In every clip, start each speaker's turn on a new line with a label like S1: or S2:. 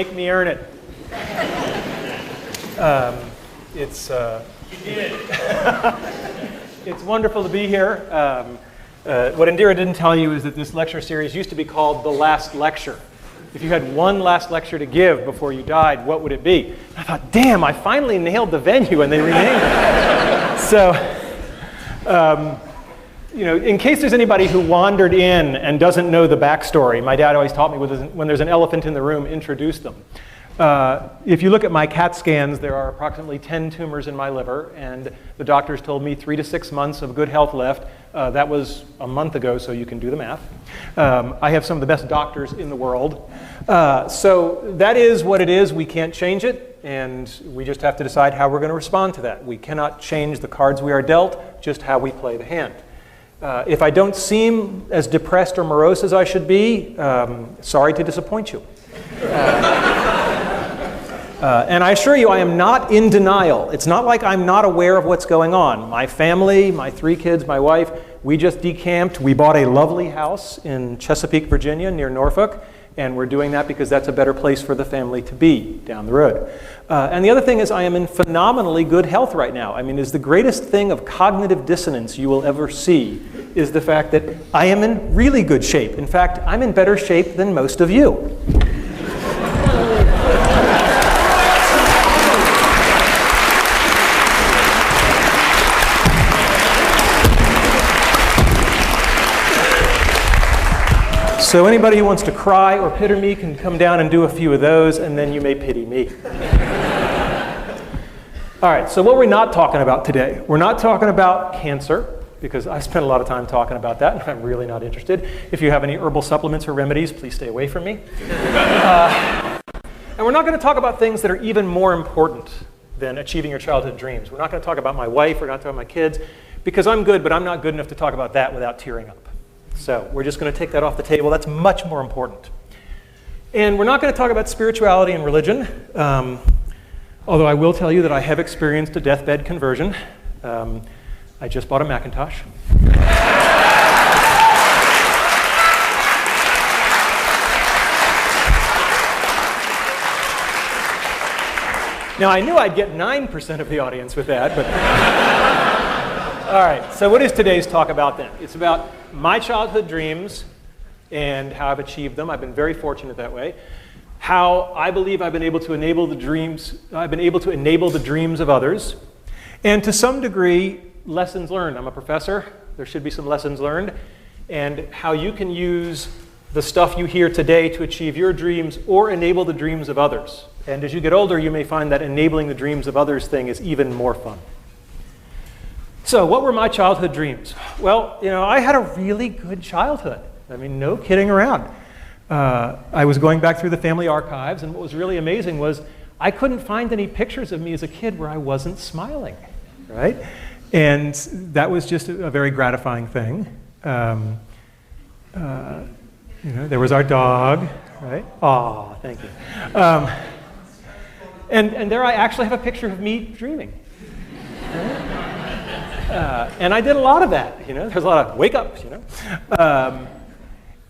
S1: Make me earn it. It's wonderful to be here. What Indira didn't tell you is that this lecture series used to be called The Last Lecture. If you had one last lecture to give before you died, what would it be? I thought, damn, I finally nailed the venue, and they renamed it. So, in case there's anybody who wandered in and doesn't know the backstory, my dad always taught me when there's an elephant in the room, introduce them. If you look at my CAT scans, there are approximately 10 tumors in my liver, and the doctors told me 3 to 6 months of good health left. That was a month ago, so you can do the math. I have some of the best doctors in the world. So that is what it is. We can't change it, and we just have to decide how we're going to respond to that. We cannot change the cards we are dealt, just how we play the hand. If I don't seem as depressed or morose as I should be, sorry to disappoint you. And I assure you, I am not in denial. It's not like I'm not aware of what's going on. My family, my 3 kids, my wife, we just decamped. We bought a lovely house in Chesapeake, Virginia, near Norfolk, and we're doing that because that's a better place for the family to be down the road. And the other thing is I am in phenomenally good health right now. I mean, is the greatest thing of cognitive dissonance you will ever see is the fact that I am in really good shape. In fact, I'm in better shape than most of you. So anybody who wants to cry or pity me can come down and do a few of those, and then you may pity me. All right, so what we're not talking about today. We're not talking about cancer, because I spent a lot of time talking about that, and I'm really not interested. If you have any herbal supplements or remedies, please stay away from me. And we're not going to talk about things that are even more important than achieving your childhood dreams. We're not going to talk about my wife, we're not talking about my kids, because I'm good, but I'm not good enough to talk about that without tearing up. So we're just going to take that off the table. That's much more important. And we're not going to talk about spirituality and religion, although I will tell you that I have experienced a deathbed conversion. I just bought a Macintosh. Now, I knew I'd get 9% of the audience with that, but... All right, so what is today's talk about then? It's about my childhood dreams and how I've achieved them. I've been very fortunate that way. How I believe I've been able to enable the dreams, of others. And to some degree, lessons learned. I'm a professor. There should be some lessons learned. And how you can use the stuff you hear today to achieve your dreams or enable the dreams of others. And as you get older, you may find that enabling the dreams of others thing is even more fun. So what were my childhood dreams? Well, I had a really good childhood. I mean, no kidding around. I was going back through the family archives, and what was really amazing was I couldn't find any pictures of me as a kid where I wasn't smiling, right? And that was just a very gratifying thing. There was our dog, right? Aw, thank you. And there I actually have a picture of me dreaming. Right? And I did a lot of that, There's a lot of wake-ups,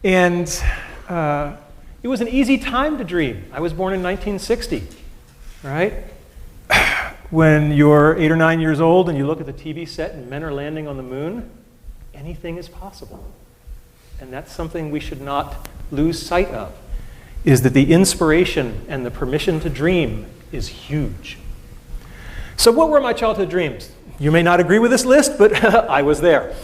S1: And it was an easy time to dream. I was born in 1960, right? When you're 8 or 9 years old and you look at the TV set and men are landing on the moon, anything is possible. And that's something we should not lose sight of, is that the inspiration and the permission to dream is huge. So what were my childhood dreams? You may not agree with this list, but I was there.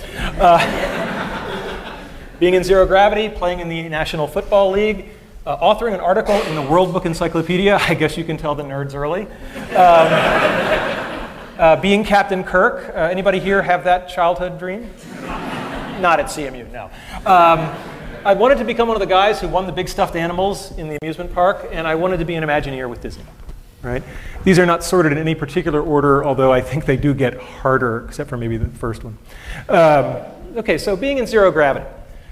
S1: Being in zero gravity, playing in the National Football League, authoring an article in the World Book Encyclopedia. I guess you can tell the nerds early. Being Captain Kirk. Anybody here have that childhood dream? Not at CMU, no. I wanted to become one of the guys who won the big stuffed animals in the amusement park, and I wanted to be an Imagineer with Disney. Right? These are not sorted in any particular order, although I think they do get harder, except for maybe the first one. Okay, so being in zero gravity.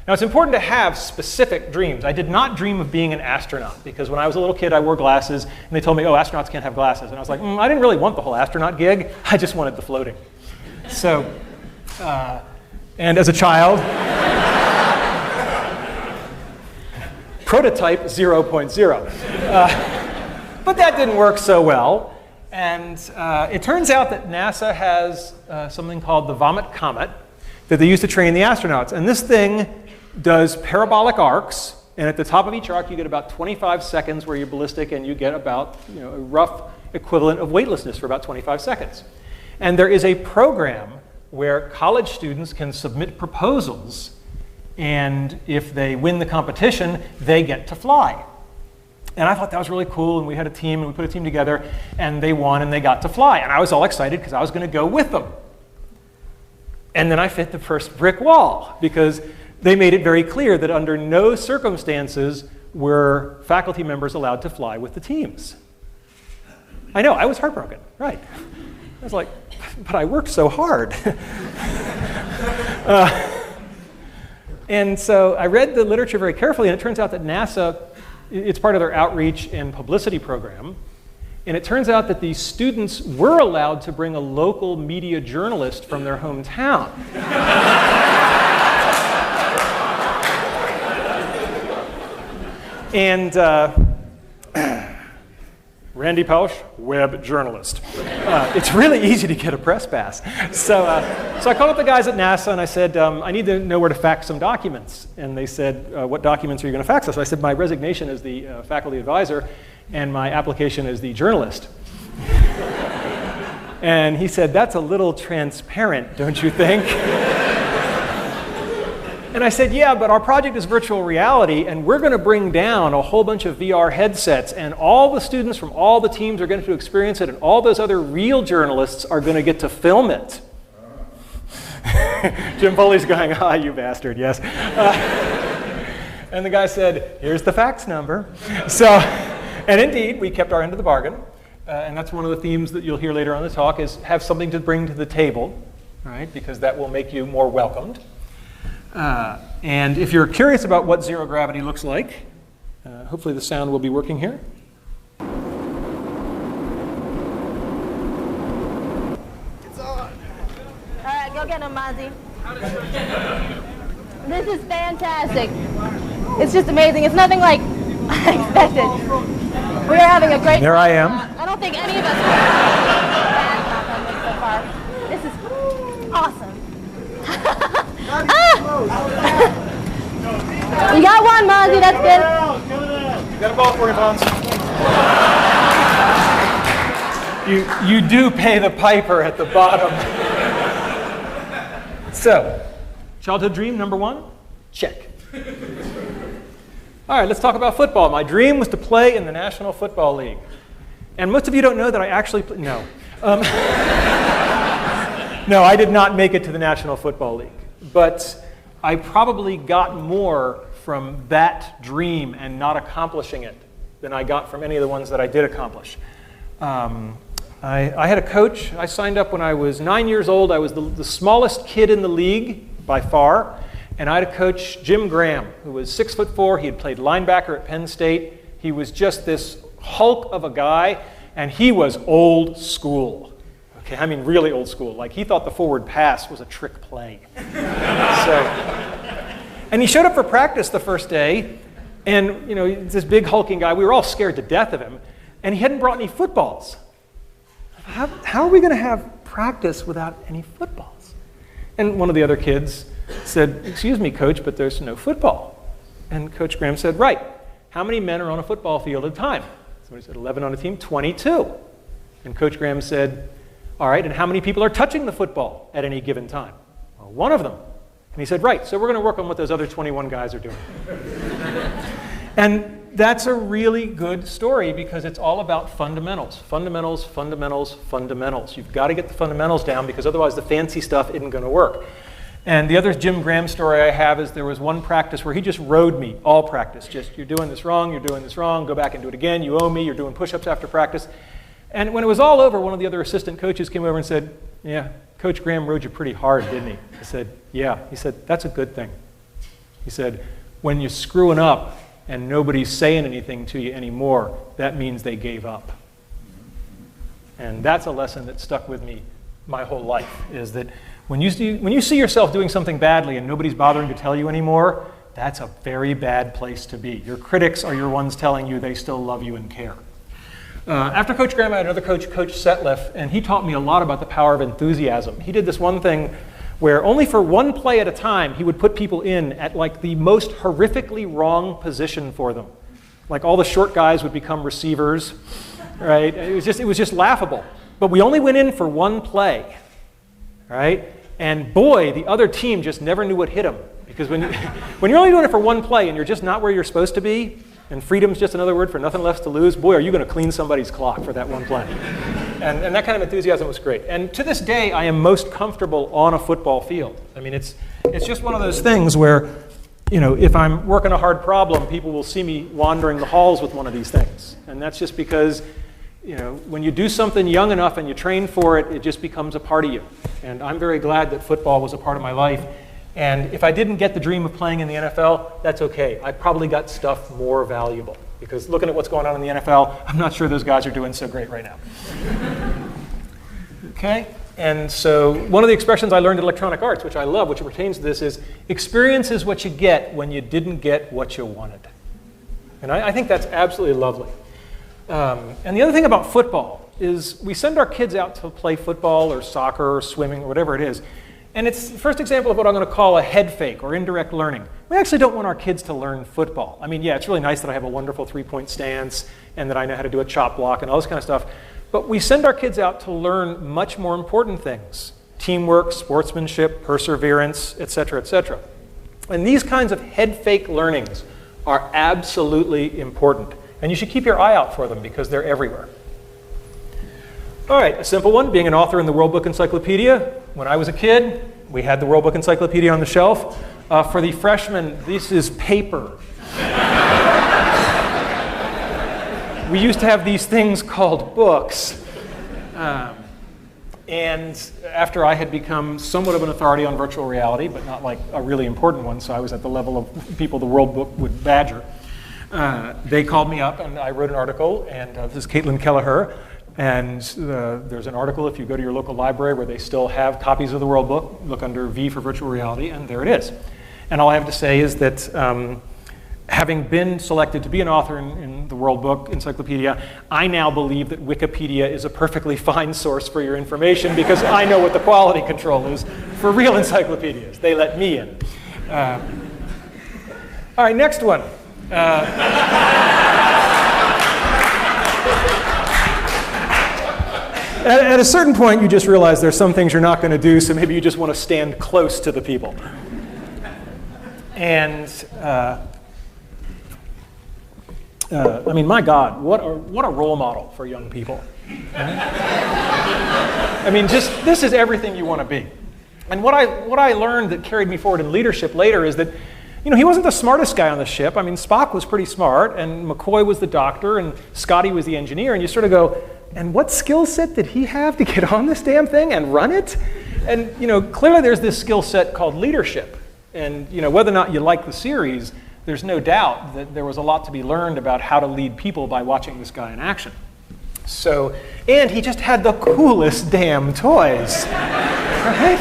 S1: Now, it's important to have specific dreams. I did not dream of being an astronaut, because when I was a little kid, I wore glasses, and they told me, oh, astronauts can't have glasses. And I was like, I didn't really want the whole astronaut gig. I just wanted the floating. So, and as a child, prototype 0.0. But that didn't work so well. And it turns out that NASA has something called the Vomit Comet that they use to train the astronauts. And this thing does parabolic arcs. And at the top of each arc, you get about 25 seconds where you're ballistic, and you get about a rough equivalent of weightlessness for about 25 seconds. And there is a program where college students can submit proposals, and if they win the competition, they get to fly. And I thought that was really cool, and we had a team, and we put a team together, and they won, and they got to fly. And I was all excited because I was going to go with them. And then I hit the first brick wall, because they made it very clear that under no circumstances were faculty members allowed to fly with the teams. I know, I was heartbroken, right. I was like, but I worked so hard. And so I read the literature very carefully, and it turns out that NASA, it's part of their outreach and publicity program. And it turns out that these students were allowed to bring a local media journalist from their hometown. And Randy Pausch, web journalist. It's really easy to get a press pass. So I called up the guys at NASA and I said, I need to know where to fax some documents. And they said, what documents are you going to fax us? I said, my resignation as the faculty advisor and my application as the journalist. And he said, that's a little transparent, don't you think? And I said, yeah, but our project is virtual reality, and we're going to bring down a whole bunch of VR headsets, and all the students from all the teams are going to experience it, and all those other real journalists are going to get to film it. Jim Foley's going, you bastard, yes. And the guy said, here's the fax number. So, and indeed, we kept our end of the bargain, and that's one of the themes that you'll hear later on in the talk, is have something to bring to the table, right? Because that will make you more welcomed. And if you're curious about what zero gravity looks like, hopefully the sound will be working here.
S2: It's on. All right, go get him, Mozzie. This is fantastic. It's just amazing. It's nothing like I expected. We are having a great time.
S1: There I am.
S2: I don't think any of us have so far. This is awesome. You got one, Mozzie, that's good.
S1: You got a ball, 40 pounds. You do pay the piper at the bottom. So, childhood dream number one? Check. All right, let's talk about football. My dream was to play in the National Football League. And most of you don't know that I actually no. No, I did not make it to the National Football League. But I probably got more from that dream and not accomplishing it than I got from any of the ones that I did accomplish. I had a coach. I signed up when I was 9 years old. I was the smallest kid in the league by far. And I had a coach, Jim Graham, who was 6'4". He had played linebacker at Penn State. He was just this hulk of a guy, and he was old school. Okay, I mean really old school. Like, he thought the forward pass was a trick play. And he showed up for practice the first day, and this big hulking guy, we were all scared to death of him, and he hadn't brought any footballs. How are we going to have practice without any footballs? And one of the other kids said, excuse me, coach, but there's no football. And Coach Graham said, right, how many men are on a football field at a time? Somebody said 11 on a team, 22. And Coach Graham said, all right, and how many people are touching the football at any given time? Well, one of them. And he said, right, so we're going to work on what those other 21 guys are doing. And that's a really good story because it's all about fundamentals. Fundamentals, fundamentals, fundamentals. You've got to get the fundamentals down because otherwise the fancy stuff isn't going to work. And the other Jim Graham story I have is there was one practice where he just rode me, all practice. Just, you're doing this wrong, go back and do it again, you owe me, you're doing push-ups after practice. And when it was all over, one of the other assistant coaches came over and said, yeah, Coach Graham rode you pretty hard, didn't he? I said, yeah. He said, that's a good thing. He said, when you're screwing up and nobody's saying anything to you anymore, that means they gave up. And that's a lesson that stuck with me my whole life, is that when you see yourself doing something badly and nobody's bothering to tell you anymore, that's a very bad place to be. Your critics are your ones telling you they still love you and care. After Coach Graham, I had another coach, Coach Setliff, and he taught me a lot about the power of enthusiasm. He did this one thing where only for one play at a time, he would put people in at like the most horrifically wrong position for them. Like all the short guys would become receivers, right? It was just laughable. But we only went in for one play, right? And boy, the other team just never knew what hit them. Because when you're only doing it for one play and you're just not where you're supposed to be, and freedom's just another word for nothing left to lose, boy, are you going to clean somebody's clock for that one play. And that kind of enthusiasm was great. And to this day, I am most comfortable on a football field. I mean, it's just one of those things where, you know, if I'm working a hard problem, people will see me wandering the halls with one of these things. And that's just because, you know, when you do something young enough and you train for it, it just becomes a part of you. And I'm very glad that football was a part of my life. And if I didn't get the dream of playing in the NFL, that's okay. I probably got stuff more valuable. Because looking at what's going on in the NFL, I'm not sure those guys are doing so great right now. Okay? And so one of the expressions I learned in electronic arts, which I love, which pertains to this, is experience is what you get when you didn't get what you wanted. And I think that's absolutely lovely. And the other thing about football is we send our kids out to play football or soccer or swimming or whatever it is. And it's the first example of what I'm going to call a head fake or indirect learning. We actually don't want our kids to learn football. I mean, yeah, it's really nice that I have a wonderful three-point stance and that I know how to do a chop block and all this kind of stuff. But we send our kids out to learn much more important things. Teamwork, sportsmanship, perseverance, et cetera, et cetera. And these kinds of head fake learnings are absolutely important. And you should keep your eye out for them because they're everywhere. All right, a simple one, being an author in the World Book Encyclopedia. When I was a kid, we had the World Book Encyclopedia on the shelf. For the freshmen, this is paper. We used to have these things called books. And after I had become somewhat of an authority on virtual reality, but not like a really important one, so I was at the level of people the World Book would badger, they called me up and I wrote an article, and this is Caitlin Kelleher. And there's an article, if you go to your local library where they still have copies of the World Book, look under V for virtual reality, and there it is. And all I have to say is that having been selected to be an author in the World Book Encyclopedia, I now believe that Wikipedia is a perfectly fine source for your information because I know what the quality control is for real encyclopedias. They let me in. All right, next one. At a certain point, you just realize there's some things you're not going to do, so maybe you just want to stand close to the people. And, I mean, my God, what a role model for young people. I mean, this is everything you want to be. And what I learned that carried me forward in leadership later is that, you know, he wasn't the smartest guy on the ship. I mean, Spock was pretty smart, and McCoy was the doctor, and Scotty was the engineer, and you sort of go, and what skill set did he have to get on this damn thing and run it? And, you know, clearly there's this skill set called leadership. And, you know, whether or not you like the series, there's no doubt that there was a lot to be learned about how to lead people by watching this guy in action. So, and he just had the coolest damn toys, right?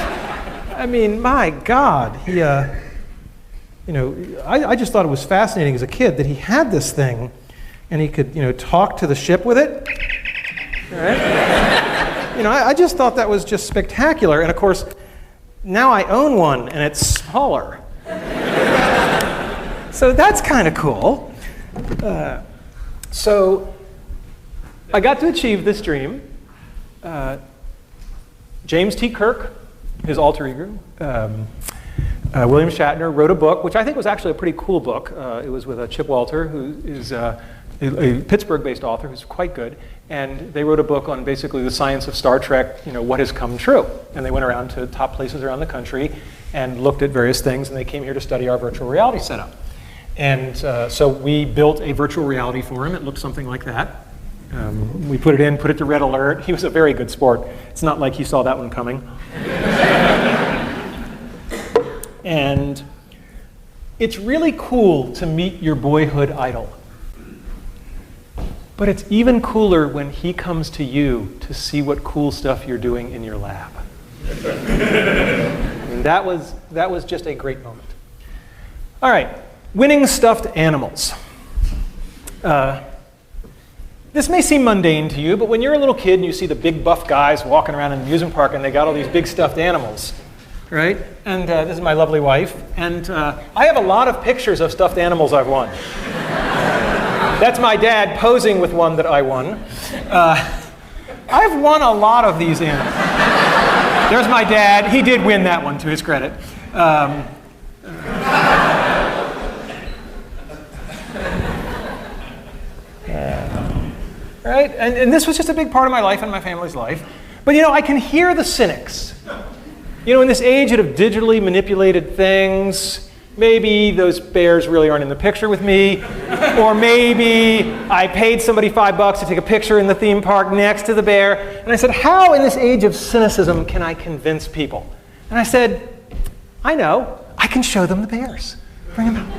S1: I mean, my God, he, you know, I just thought it was fascinating as a kid that he had this thing and he could, you know, talk to the ship with it. Right? You know, I just thought that was just spectacular. And of course, now I own one and it's smaller. So that's kind of cool. So I got to achieve this dream. James T. Kirk, his alter ego, William Shatner, wrote a book, which I think was actually a pretty cool book. It was with Chip Walter, who is a Pittsburgh-based author who's quite good. And they wrote a book on basically the science of Star Trek, you know, what has come true. And they went around to top places around the country and looked at various things, and they came here to study our virtual reality setup. And so we built a virtual reality for him. It looked something like that. We put it to red alert. He was a very good sport. It's not like he saw that one coming. And it's really cool to meet your boyhood idol. But it's even cooler when he comes to you to see what cool stuff you're doing in your lab. And that was just a great moment. All right, winning stuffed animals. This may seem mundane to you, but when you're a little kid and you see the big buff guys walking around in the amusement park and they got all these big stuffed animals, right? And this is my lovely wife. And I have a lot of pictures of stuffed animals I've won. That's my dad posing with one that I won. I've won a lot of these animals. There's my dad. He did win that one, to his credit. Right? And this was just a big part of my life and my family's life. But I can hear the cynics. In this age of digitally manipulated things, maybe those bears really aren't in the picture with me, or maybe I paid somebody $5 to take a picture in the theme park next to the bear, and I said, how in this age of cynicism can I convince people? And I said, I know, I can show them the bears. Bring them out.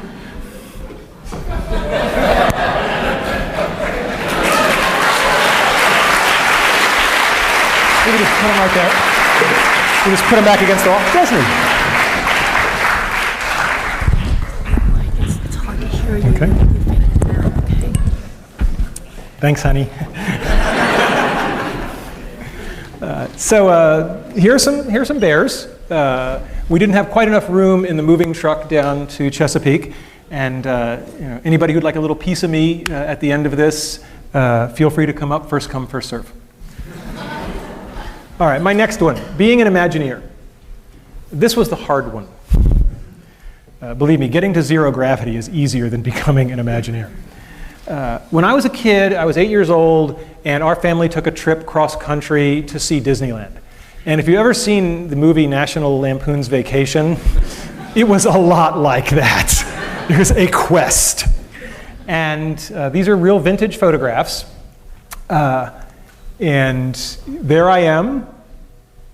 S1: We can just put them right there. We just put them back against the wall. Disney.
S2: It's hard to hear you.
S1: Okay.
S2: Okay.
S1: Thanks, honey. So here's some bears. We didn't have quite enough room in the moving truck down to Chesapeake, and anybody who'd like a little piece of me at the end of this, feel free to come up. First come, first serve. All right, my next one, being an Imagineer. This was the hard one. Believe me, getting to zero gravity is easier than becoming an Imagineer. When I was a kid, I was 8 years old, and our family took a trip cross-country to see Disneyland. And if you've ever seen the movie National Lampoon's Vacation, it was a lot like that. It was a quest. And these are real vintage photographs. And there I am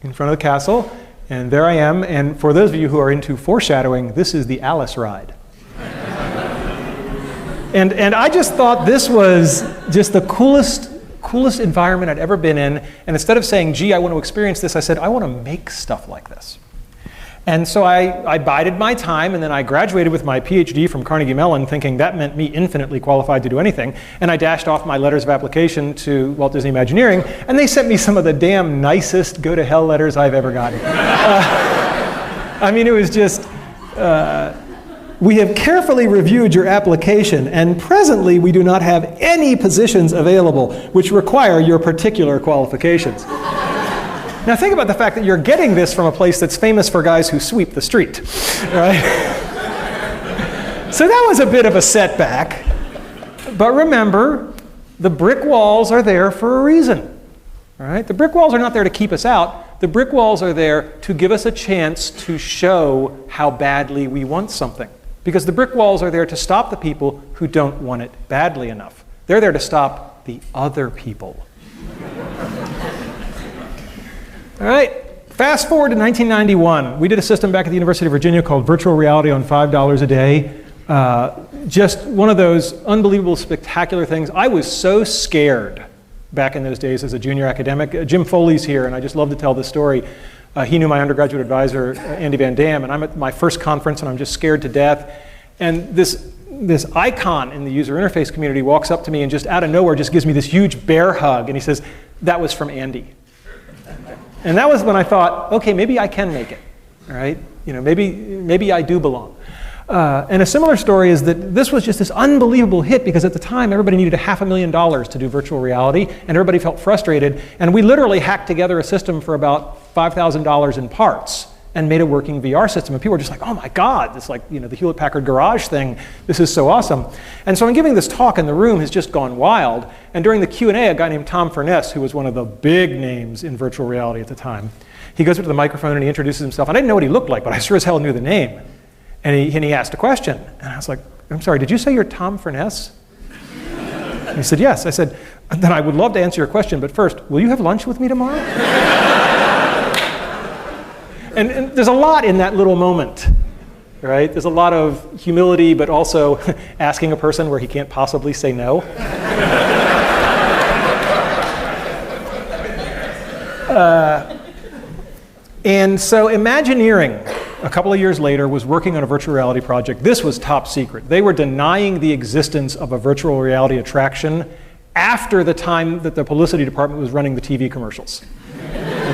S1: in front of the castle, and there I am, and for those of you who are into foreshadowing, this is the Alice ride. and I just thought this was just the coolest environment I'd ever been in, and instead of saying, gee, I want to experience this, I said, I want to make stuff like this. And so I bided my time, and then I graduated with my PhD from Carnegie Mellon, thinking that meant me infinitely qualified to do anything. And I dashed off my letters of application to Walt Disney Imagineering, and they sent me some of the damn nicest go-to-hell letters I've ever gotten. I mean, it was just, we have carefully reviewed your application, and presently we do not have any positions available which require your particular qualifications. Now think about the fact that you're getting this from a place that's famous for guys who sweep the street, right? So that was a bit of a setback. But remember, the brick walls are there for a reason, right? The brick walls are not there to keep us out. The brick walls are there to give us a chance to show how badly we want something. Because the brick walls are there to stop the people who don't want it badly enough. They're there to stop the other people. All right, fast forward to 1991. We did a system back at the University of Virginia called Virtual Reality on $5 a day. Just one of those unbelievable, spectacular things. I was so scared back in those days as a junior academic. Jim Foley's here, and I just love to tell this story. He knew my undergraduate advisor, Andy Van Dam, and I'm at my first conference, and I'm just scared to death. And this icon in the user interface community walks up to me and just out of nowhere just gives me this huge bear hug, and he says, that was from Andy. And that was when I thought, okay, maybe I can make it, right? Maybe I do belong. And a similar story is that this was just this unbelievable hit because at the time everybody needed $500,000 to do virtual reality, and everybody felt frustrated. And we literally hacked together a system for about $5,000 in parts and made a working VR system. And people were just like, oh my God, this like, the Hewlett-Packard Garage thing, this is so awesome. And so I'm giving this talk and the room has just gone wild. And during the Q&A, a guy named Tom Furness, who was one of the big names in virtual reality at the time, he goes up to the microphone and he introduces himself. And I didn't know what he looked like, but I sure as hell knew the name. And he asked a question. And I was like, I'm sorry, did you say you're Tom Furness? And he said, yes. I said, then I would love to answer your question, but first, will you have lunch with me tomorrow? And there's a lot in that little moment, right? There's a lot of humility, but also asking a person where he can't possibly say no. And so Imagineering, a couple of years later, was working on a virtual reality project. This was top secret. They were denying the existence of a virtual reality attraction after the time that the publicity department was running the TV commercials.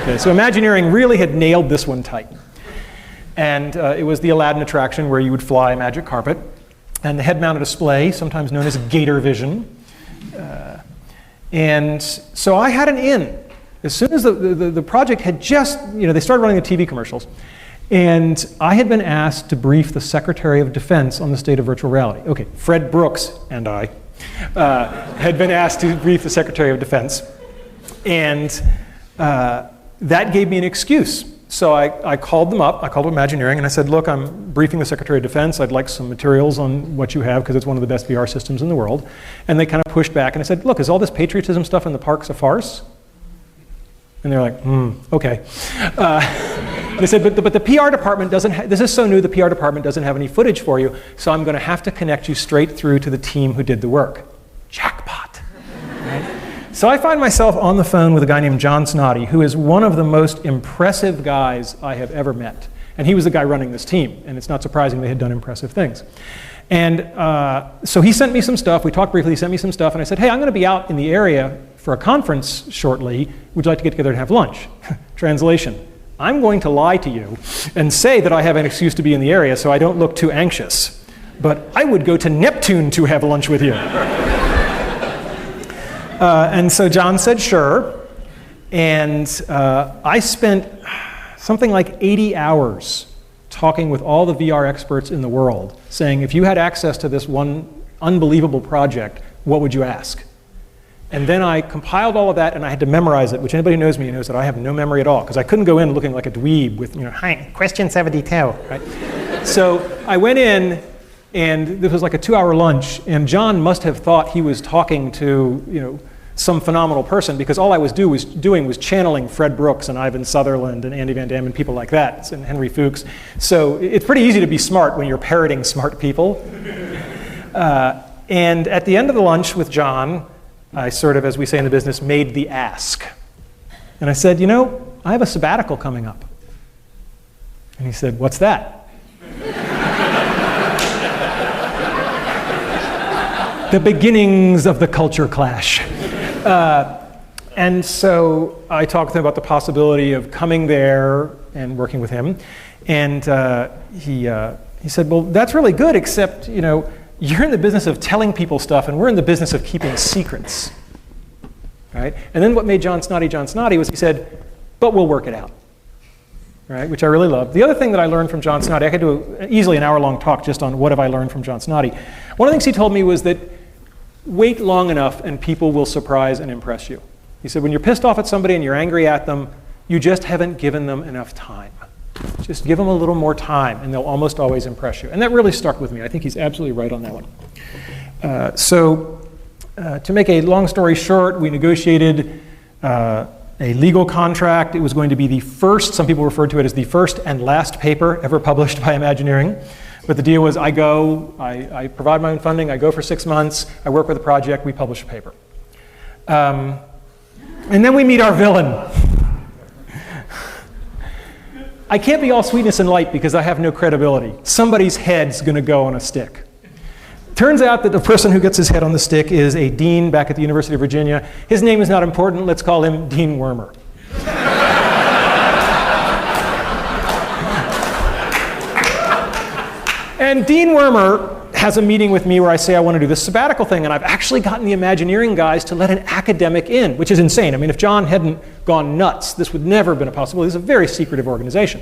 S1: Okay, so Imagineering really had nailed this one tight. And it was the Aladdin attraction where you would fly a magic carpet, and the head-mounted display, sometimes known as Gator Vision. And so I had an in. As soon as the project had just, they started running the TV commercials, and I had been asked to brief the Secretary of Defense on the state of virtual reality. Okay, Fred Brooks and I had been asked to brief the Secretary of Defense, and that gave me an excuse. So I called them up, I called Imagineering, and I said, look, I'm briefing the Secretary of Defense. I'd like some materials on what you have, because it's one of the best VR systems in the world. And they kind of pushed back, and I said, look, is all this patriotism stuff in the parks a farce? And they're like, okay. They said, but the PR department doesn't, this is so new, the PR department doesn't have any footage for you, so I'm going to have to connect you straight through to the team who did the work. Jackpot. Right? So I find myself on the phone with a guy named John Snoddy, who is one of the most impressive guys I have ever met. And he was the guy running this team, and it's not surprising they had done impressive things. And so he sent me some stuff. We talked briefly, he sent me some stuff, and I said, hey, I'm going to be out in the area for a conference shortly. Would you like to get together and have lunch? Translation, I'm going to lie to you and say that I have an excuse to be in the area so I don't look too anxious. But I would go to Neptune to have lunch with you. And so John said, sure. And I spent something like 80 hours talking with all the VR experts in the world, saying, if you had access to this one unbelievable project, what would you ask? And then I compiled all of that, and I had to memorize it, which anybody who knows me knows that I have no memory at all, because I couldn't go in looking like a dweeb with, hi, question 72, right? So I went in, and this was like a 2-hour lunch, and John must have thought he was talking to, some phenomenal person, because all I was doing was channeling Fred Brooks and Ivan Sutherland and Andy Van Damme and people like that, and Henry Fuchs. So it's pretty easy to be smart when you're parroting smart people. And at the end of the lunch with John, I sort of, as we say in the business, made the ask. And I said, I have a sabbatical coming up. And he said, what's that? The beginnings of the culture clash. And so I talked to him about the possibility of coming there and working with him. And he said, well, that's really good, except, you're in the business of telling people stuff, and we're in the business of keeping secrets. Right? And then what made John Snoddy was he said, but we'll work it out. Right? Which I really loved. The other thing that I learned from John Snoddy, I could do easily an hour-long talk just on what have I learned from John Snoddy. One of the things he told me was that wait long enough and people will surprise and impress you. He said, when you're pissed off at somebody and you're angry at them, you just haven't given them enough time. Just give them a little more time and they'll almost always impress you. And that really stuck with me. I think he's absolutely right on that one. To make a long story short, we negotiated a legal contract. It was going to be the first, some people referred to it as the first and last paper ever published by Imagineering. But the deal was I go, I provide my own funding, I go for 6 months, I work with a project, we publish a paper. And then we meet our villain. I can't be all sweetness and light because I have no credibility. Somebody's head's going to go on a stick. Turns out that the person who gets his head on the stick is a dean back at the University of Virginia. His name is not important. Let's call him Dean Wormer. And Dean Wormer has a meeting with me where I say I want to do this sabbatical thing, and I've actually gotten the Imagineering guys to let an academic in, which is insane. I mean, if John hadn't gone nuts, this would never have been a possibility. This is a very secretive organization.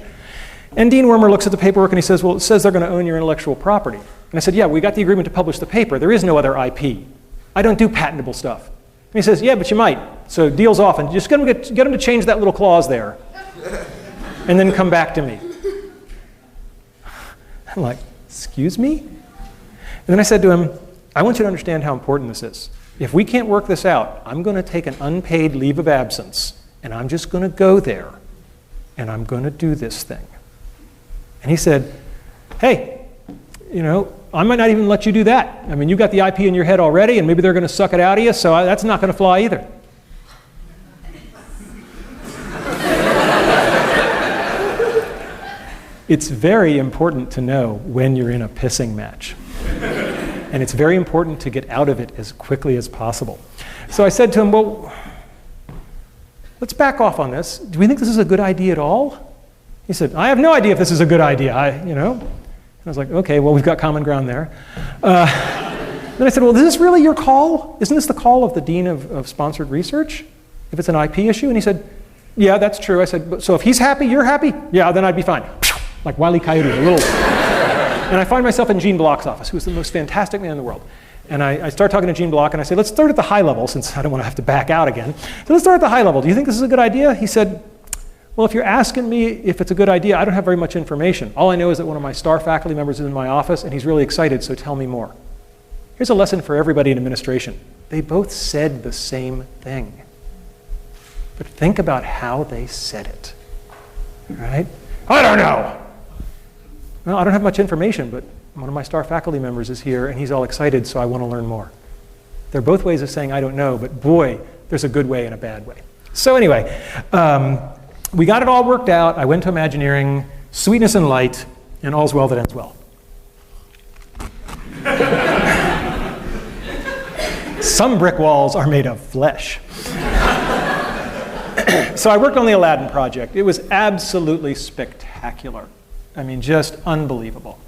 S1: And Dean Wormer looks at the paperwork and he says, well, it says they're going to own your intellectual property. And I said, yeah, we got the agreement to publish the paper. There is no other IP. I don't do patentable stuff. And he says, yeah, but you might. So deal's off, and just get him to change that little clause there, and then come back to me. I'm like, excuse me? And then I said to him, I want you to understand how important this is. If we can't work this out, I'm going to take an unpaid leave of absence, and I'm just going to go there, and I'm going to do this thing. And he said, hey, I might not even let you do that. I mean, you got the IP in your head already, and maybe they're going to suck it out of you, so that's not going to fly either. It's very important to know when you're in a pissing match. And it's very important to get out of it as quickly as possible. So I said to him, well, let's back off on this. Do we think this is a good idea at all? He said, I have no idea if this is a good idea, And I was like, okay, well, we've got common ground there. Then I said, well, is this really your call? Isn't this the call of the dean of sponsored research? If it's an IP issue? And he said, yeah, that's true. I said, so if he's happy, you're happy? Yeah, then I'd be fine. Like Wile E. Coyote, a little. And I find myself in Gene Block's office, who's the most fantastic man in the world. And I start talking to Gene Block, and I say, let's start at the high level, since I don't want to have to back out again. So let's start at the high level. Do you think this is a good idea? He said, well, if you're asking me if it's a good idea, I don't have very much information. All I know is that one of my star faculty members is in my office, and he's really excited, so tell me more. Here's a lesson for everybody in administration. They both said the same thing. But think about how they said it. Right? I don't know. Well, I don't have much information, but one of my star faculty members is here, and he's all excited, so I want to learn more. They're both ways of saying I don't know, but boy, there's a good way and a bad way. So anyway, we got it all worked out. I went to Imagineering, sweetness and light, and all's well that ends well. Some brick walls are made of flesh. So I worked on the Aladdin project. It was absolutely spectacular. I mean, just unbelievable.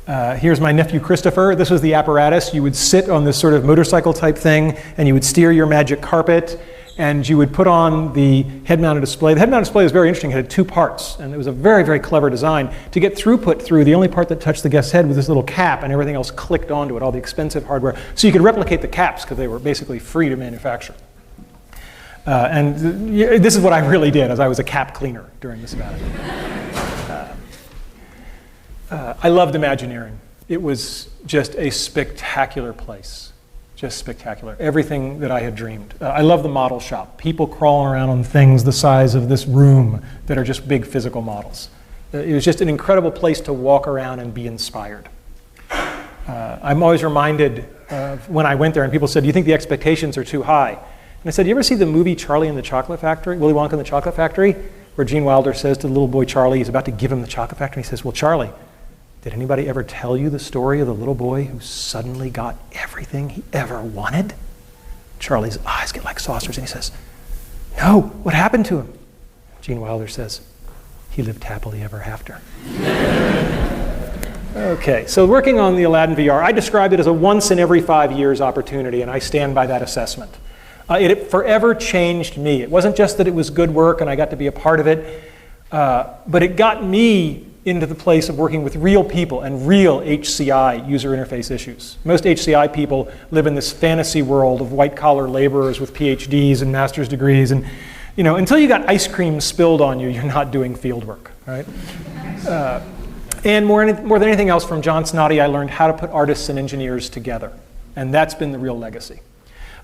S1: Here's my nephew Christopher. This was the apparatus. You would sit on this sort of motorcycle type thing, and you would steer your magic carpet, and you would put on the head-mounted display. The head-mounted display was very interesting. It had two parts, and it was a very, very clever design. To get throughput through, the only part that touched the guest's head was this little cap, and everything else clicked onto it, all the expensive hardware. So you could replicate the caps, because they were basically free to manufacture. And this is what I really did, as I was a cap cleaner during the sabbatical. I loved Imagineering. It was just a spectacular place. Just spectacular. Everything that I had dreamed. I love the model shop. People crawling around on things the size of this room that are just big physical models. It was just an incredible place to walk around and be inspired. I'm always reminded of when I went there and people said, do you think the expectations are too high? And I said, you ever see the movie Charlie and the Chocolate Factory, Willy Wonka and the Chocolate Factory, where Gene Wilder says to the little boy Charlie, he's about to give him the chocolate factory, he says, well, Charlie, did anybody ever tell you the story of the little boy who suddenly got everything he ever wanted? Charlie's eyes get like saucers and he says, no, what happened to him? Gene Wilder says, he lived happily ever after. Okay, so working on the Aladdin VR, I described it as a once in every 5 years opportunity, and I stand by that assessment. It forever changed me. It wasn't just that it was good work and I got to be a part of it, but it got me into the place of working with real people and real HCI, user interface issues. Most HCI people live in this fantasy world of white-collar laborers with PhDs and master's degrees, and until you got ice cream spilled on you, you're not doing field work, right? And more than anything else, from John Snoddy, I learned how to put artists and engineers together, and that's been the real legacy.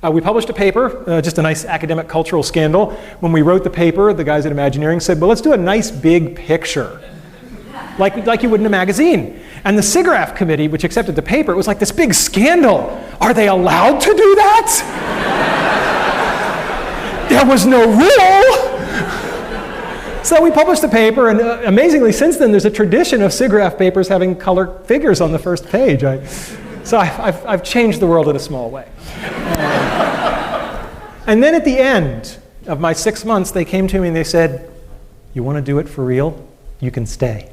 S1: We published a paper, just a nice academic cultural scandal. When we wrote the paper, the guys at Imagineering said, well, let's do a nice big picture, like you would in a magazine. And the SIGGRAPH committee, which accepted the paper, it was like this big scandal. Are they allowed to do that? There was no rule. So we published the paper, and amazingly, since then, there's a tradition of SIGGRAPH papers having color figures on the first page. So I've changed the world in a small way. And then at the end of my 6 months, they came to me and they said, you want to do it for real? You can stay.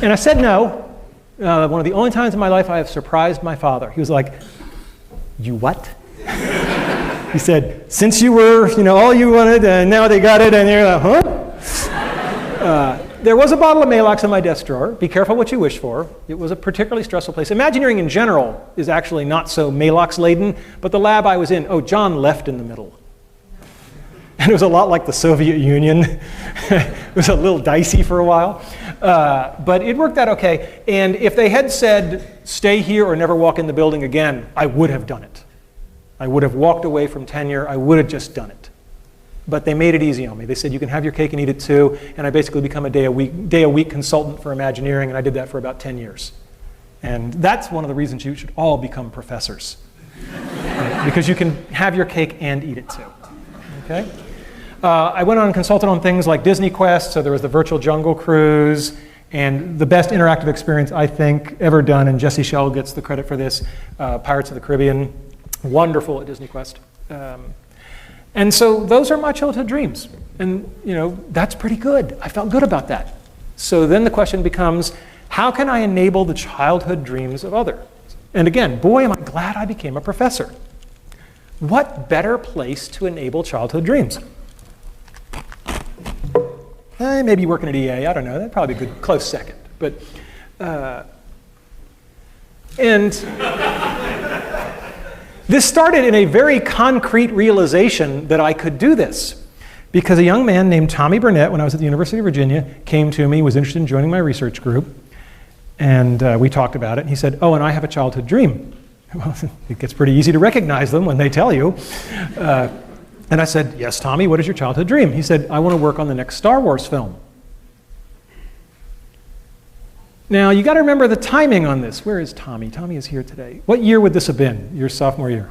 S1: And I said no. One of the only times in my life I have surprised my father. He was like, you what? He said, since you were, all you wanted, and now they got it, and you're like, huh? There was a bottle of Maalox in my desk drawer. Be careful what you wish for. It was a particularly stressful place. Imagineering in general is actually not so Maalox-laden, but the lab I was in, John left in the middle. And it was a lot like the Soviet Union. It was a little dicey for a while. But it worked out okay. And if they had said, stay here or never walk in the building again, I would have done it. I would have walked away from tenure. I would have just done it. But they made it easy on me. They said, you can have your cake and eat it too. And I basically become a day a week consultant for Imagineering, and I did that for about 10 years. And that's one of the reasons you should all become professors. Right? Because you can have your cake and eat it too. Okay? I went on and consulted on things like Disney Quest, so there was the Virtual Jungle Cruise, and the best interactive experience I think ever done, and Jesse Schell gets the credit for this, Pirates of the Caribbean. Wonderful at Disney Quest. And so those are my childhood dreams. And that's pretty good. I felt good about that. So then the question becomes, how can I enable the childhood dreams of others? And again, boy, am I glad I became a professor. What better place to enable childhood dreams? Maybe working at EA, I don't know. That'd probably be a good close second. But, and this started in a very concrete realization that I could do this. Because a young man named Tommy Burnett, when I was at the University of Virginia, came to me, was interested in joining my research group. And we talked about it. And he said, oh, and I have a childhood dream. Well, it gets pretty easy to recognize them when they tell you. And I said, yes, Tommy, what is your childhood dream? He said, I want to work on the next Star Wars film. Now, you got to remember the timing on this. Where is Tommy? Tommy is here today. What year would this have been, your sophomore year?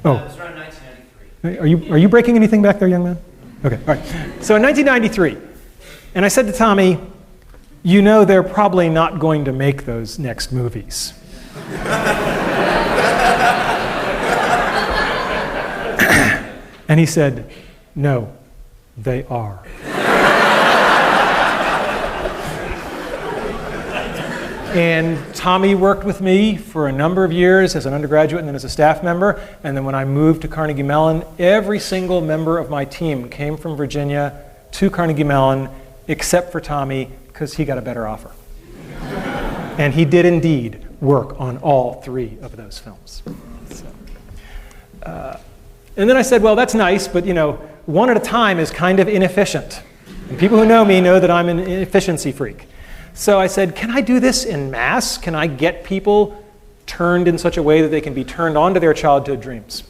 S1: Oh.
S3: It was around 1993.
S1: Are you breaking anything back there, young man? Okay, all right. So in 1993, and I said to Tommy, they're probably not going to make those next movies. And he said, no, they are. And Tommy worked with me for a number of years as an undergraduate and then as a staff member. And then when I moved to Carnegie Mellon, every single member of my team came from Virginia to Carnegie Mellon, except for Tommy, because he got a better offer. And he did indeed work on all 3 of those films. And then I said, well, that's nice, but one at a time is kind of inefficient. And people who know me know that I'm an efficiency freak. So I said, can I do this in mass? Can I get people turned in such a way that they can be turned on to their childhood dreams?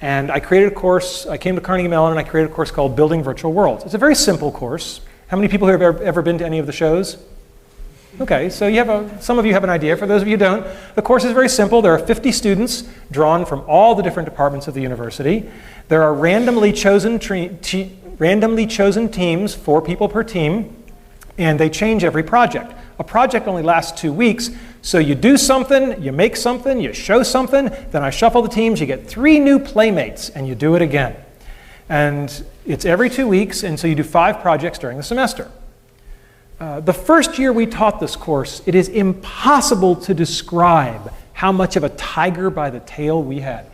S1: And I created a course. I came to Carnegie Mellon and I created a course called Building Virtual Worlds. It's a very simple course. How many people here have ever been to any of the shows? Okay, so some of you have an idea. For those of you who don't, the course is very simple. There are 50 students drawn from all the different departments of the university. There are randomly chosen teams, 4 people per team, and they change every project. A project only lasts 2 weeks, so you do something, you make something, you show something, then I shuffle the teams, you get 3 new playmates, and you do it again. And it's every 2 weeks, and so you do 5 projects during the semester. The first year we taught this course, it is impossible to describe how much of a tiger by the tail we had.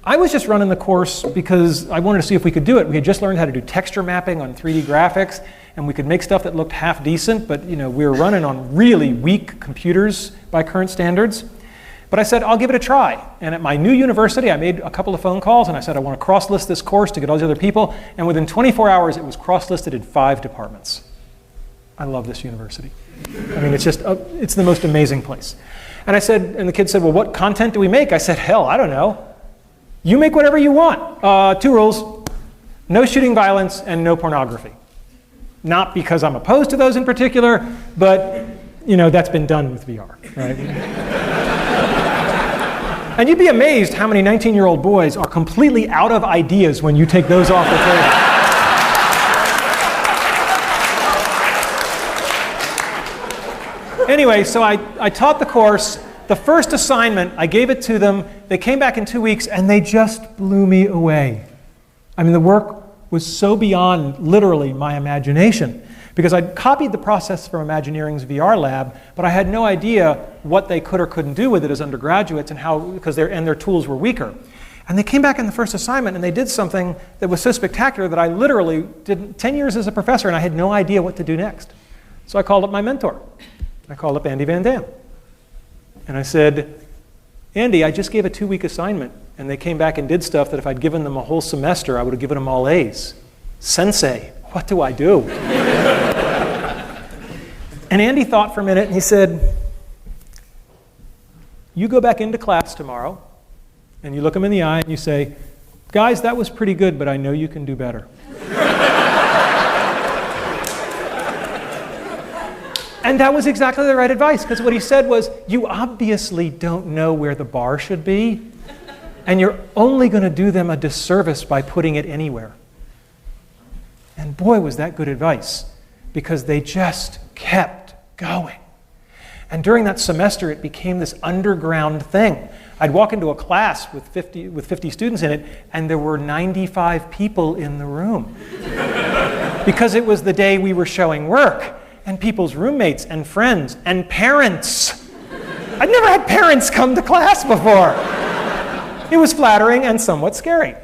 S1: I was just running the course because I wanted to see if we could do it. We had just learned how to do texture mapping on 3D graphics, and we could make stuff that looked half decent, but we were running on really weak computers by current standards. But I said, I'll give it a try. And at my new university, I made a couple of phone calls, and I said, I want to cross-list this course to get all these other people. And within 24 hours, it was cross-listed in 5 departments. I love this university. I mean, it's the most amazing place. And I said, and the kid said, well, what content do we make? I said, hell, I don't know. You make whatever you want. 2 rules: no shooting violence and no pornography. Not because I'm opposed to those in particular, but that's been done with VR, right? And you'd be amazed how many 19-year-old boys are completely out of ideas when you take those off the table. Anyway, so I taught the course. The first assignment, I gave it to them. They came back in 2 weeks, and they just blew me away. I mean, the work was so beyond, literally, my imagination. Because I'd copied the process from Imagineering's VR lab, but I had no idea what they could or couldn't do with it as undergraduates and how, because their tools were weaker. And they came back in the first assignment, and they did something that was so spectacular that I literally did 10 years as a professor, and I had no idea what to do next. So I called up my mentor. I called up Andy Van Dam. And I said, Andy, I just gave a 2-week assignment, and they came back and did stuff that if I'd given them a whole semester, I would have given them all A's. Sensei, what do I do? And Andy thought for a minute, and he said, you go back into class tomorrow, and you look them in the eye, and you say, guys, that was pretty good, but I know you can do better. And that was exactly the right advice, because what he said was, you obviously don't know where the bar should be, and you're only going to do them a disservice by putting it anywhere. And boy, was that good advice, because they just kept going. And during that semester, it became this underground thing. I'd walk into a class with 50 students in it, and there were 95 people in the room. Because it was the day we were showing work, and people's roommates and friends and parents. I'd never had parents come to class before. It was flattering and somewhat scary.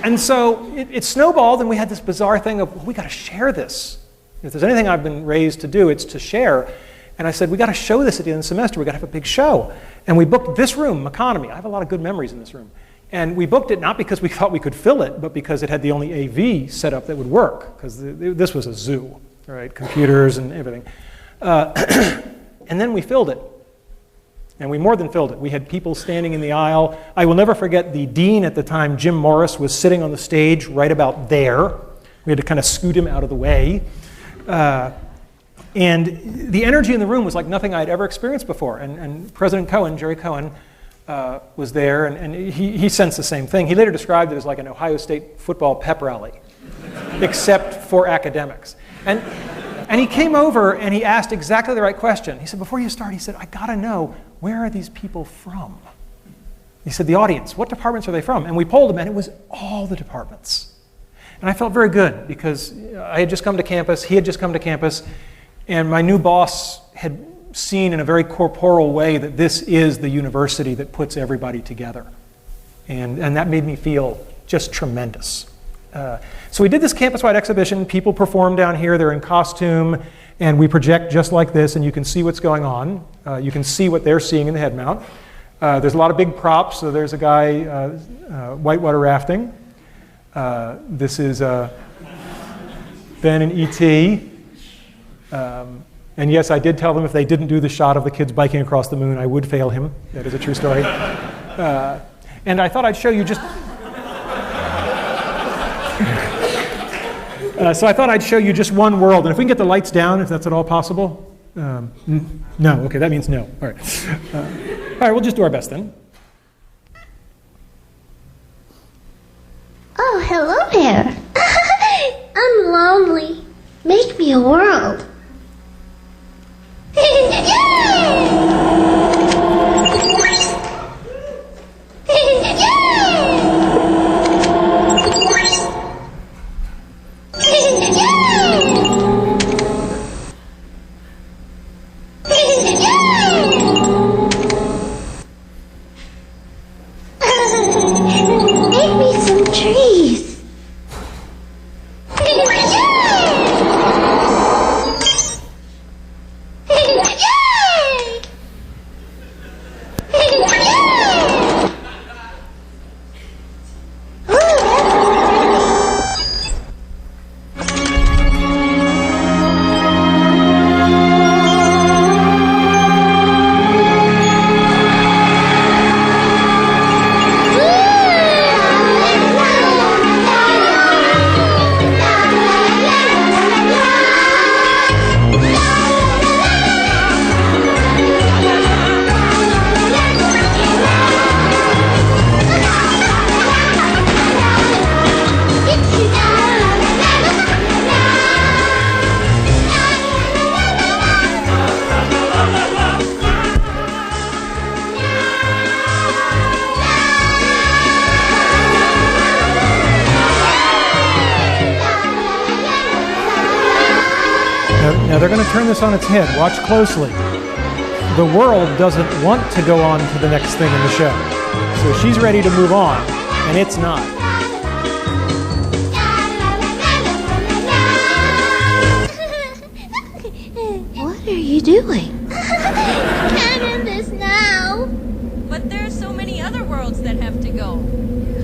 S1: And so it snowballed, and we had this bizarre thing of, well, we got to share this. If there's anything I've been raised to do, it's to share. And I said, we got to show this at the end of the semester. We got to have a big show. And we booked this room, Economy. I have a lot of good memories in this room. And we booked it not because we thought we could fill it, but because it had the only AV setup that would work, because this was a zoo, right? Computers and everything. And then we filled it. And we more than filled it. We had people standing in the aisle. I will never forget the dean at the time, Jim Morris, was sitting on the stage right about there. We had to kind of scoot him out of the way. And the energy in the room was like nothing I'd ever experienced before. And President Cohen, Jerry Cohen, was there, and he sensed the same thing. He later described it as like an Ohio State football pep rally, except for academics. And he came over and he asked exactly the right question. He said, before you start, he said, I gotta know, where are these people from? He said, the audience, what departments are they from? And we polled them, and it was all the departments. And I felt very good, because I had just come to campus, he had just come to campus, and my new boss had seen in a very corporal way that this is the university that puts everybody together. And that made me feel just tremendous. So we did this campus-wide exhibition. People perform down here. They're in costume, and we project just like this, and you can see what's going on. You can see what they're seeing in the head mount. There's a lot of big props. So there's a guy whitewater rafting. This is Ben and E.T. And yes, I did tell them if they didn't do the shot of the kids biking across the moon, I would fail him. That is a true story. And I thought I'd show you just... So I thought I'd show you just one world. And if we can get the lights down, if that's at all possible. No, okay, that means no. All right. All right, we'll just do our best then.
S4: Oh, hello there. I'm lonely. Make me a world. Make me some trees.
S1: Now they're going to turn this on its head. Watch closely. The world doesn't want to go on to the next thing in the show. So she's ready to move on, and it's not.
S4: What are you doing? Can't end this now.
S5: But there are so many other worlds that have to go.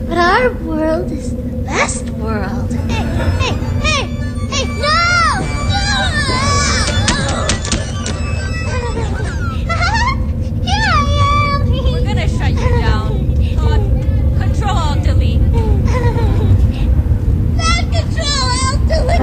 S4: But our world is the best world. Hey, no! Here I am!
S5: We're gonna shut you down. Control Alt Delete.
S4: Not Control Alt Delete.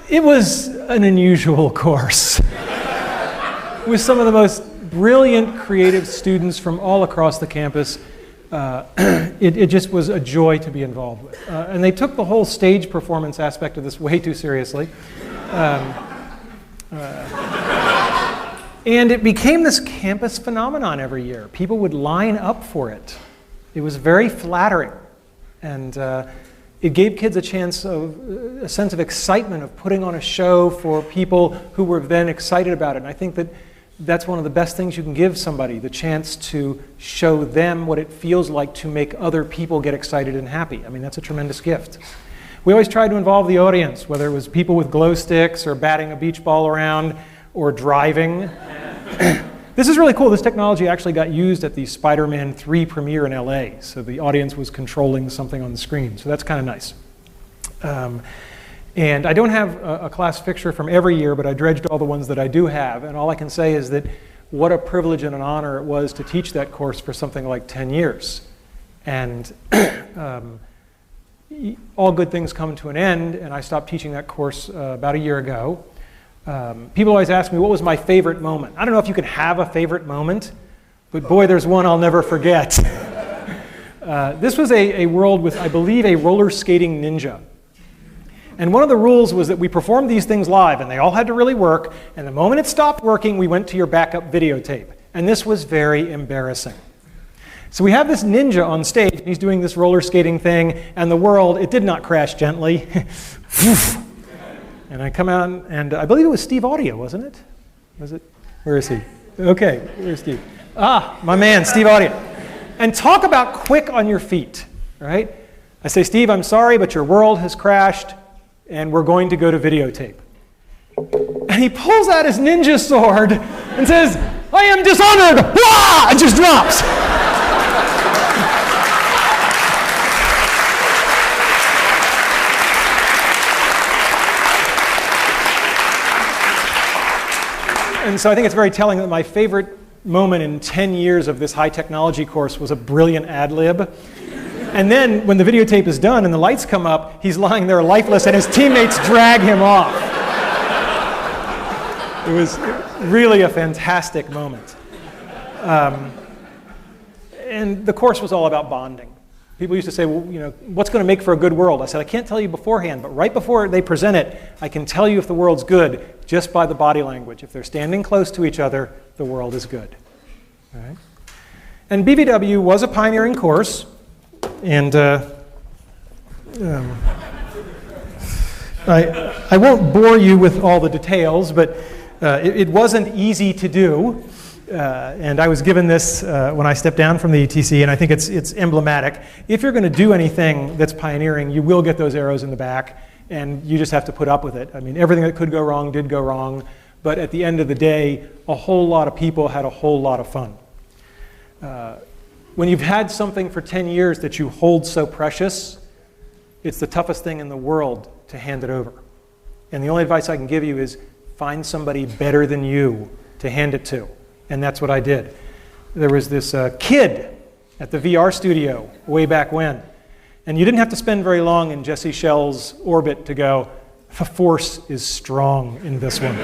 S1: It was an unusual course with some of the most brilliant creative students from all across the campus. It just was a joy to be involved with. And they took the whole stage performance aspect of this way too seriously. And it became this campus phenomenon every year. People would line up for it. It was very flattering. And it gave kids a sense of excitement of putting on a show for people who were then excited about it. And I think that that's one of the best things you can give somebody, the chance to show them what it feels like to make other people get excited and happy. I mean, that's a tremendous gift. We always tried to involve the audience, whether it was people with glow sticks or batting a beach ball around or driving. This is really cool. This technology actually got used at the Spider-Man 3 premiere in LA, so the audience was controlling something on the screen, so that's kind of nice. And I don't have a class picture from every year, but I dredged all the ones that I do have, and all I can say is that what a privilege and an honor it was to teach that course for something like 10 years. And all good things come to an end, and I stopped teaching that course about a year ago. People always ask me, what was my favorite moment? I don't know if you can have a favorite moment, but boy, there's one I'll never forget. This was a world with, I believe, a roller skating ninja. And one of the rules was that we performed these things live, and they all had to really work, and the moment it stopped working, we went to your backup videotape. And this was very embarrassing. So we have this ninja on stage, and he's doing this roller skating thing, and the world, it did not crash gently. And I come out, and I believe it was Steve Audio, wasn't it? Was it? Where is he? Okay, where's Steve? Ah, my man, Steve Audio. And talk about quick on your feet, right? I say, Steve, I'm sorry, but your world has crashed, and we're going to go to videotape. And he pulls out his ninja sword and says, I am dishonored! Wah! And just drops. And so I think it's very telling that my favorite moment in 10 years of this high technology course was a brilliant ad lib. And then when the videotape is done and the lights come up, he's lying there lifeless and his teammates drag him off. It was really a fantastic moment. And the course was all about bonding. People used to say, well, you know, what's going to make for a good world? I said, I can't tell you beforehand, but right before they present it, I can tell you if the world's good just by the body language. If they're standing close to each other, the world is good. All right? And BVW was a pioneering course, and I won't bore you with all the details, but it wasn't easy to do. And I was given this when I stepped down from the ETC, and I think it's emblematic. If you're going to do anything that's pioneering, you will get those arrows in the back, and you just have to put up with it. I mean, everything that could go wrong did go wrong, but at the end of the day, a whole lot of people had a whole lot of fun. When you've had something for 10 years that you hold so precious, it's the toughest thing in the world to hand it over. And the only advice I can give you is find somebody better than you to hand it to. And that's what I did. There was this kid at the VR studio way back when. And you didn't have to spend very long in Jesse Schell's orbit to go, the force is strong in this one.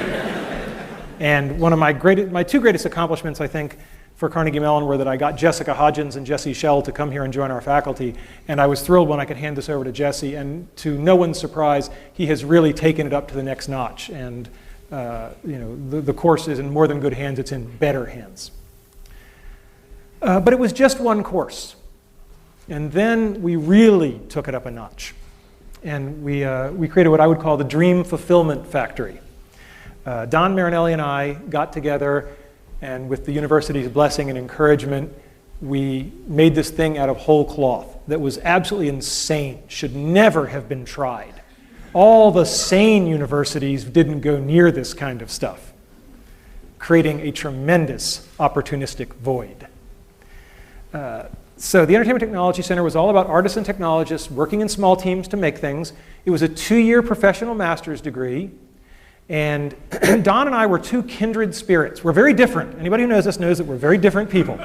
S1: And one of my two greatest accomplishments, I think, for Carnegie Mellon were that I got Jessica Hodgins and Jesse Schell to come here and join our faculty. And I was thrilled when I could hand this over to Jesse. And to no one's surprise, he has really taken it up to the next notch. And the course is in more than good hands, it's in better hands. But it was just one course. And then we really took it up a notch. And we created what I would call the Dream Fulfillment Factory. Don Marinelli and I got together, and with the university's blessing and encouragement, we made this thing out of whole cloth that was absolutely insane, should never have been tried. All the sane universities didn't go near this kind of stuff, creating a tremendous opportunistic void. So the Entertainment Technology Center was all about artists and technologists working in small teams to make things. It was a 2-year professional master's degree. And Don and I were two kindred spirits. We're very different. Anybody who knows us knows that we're very different people.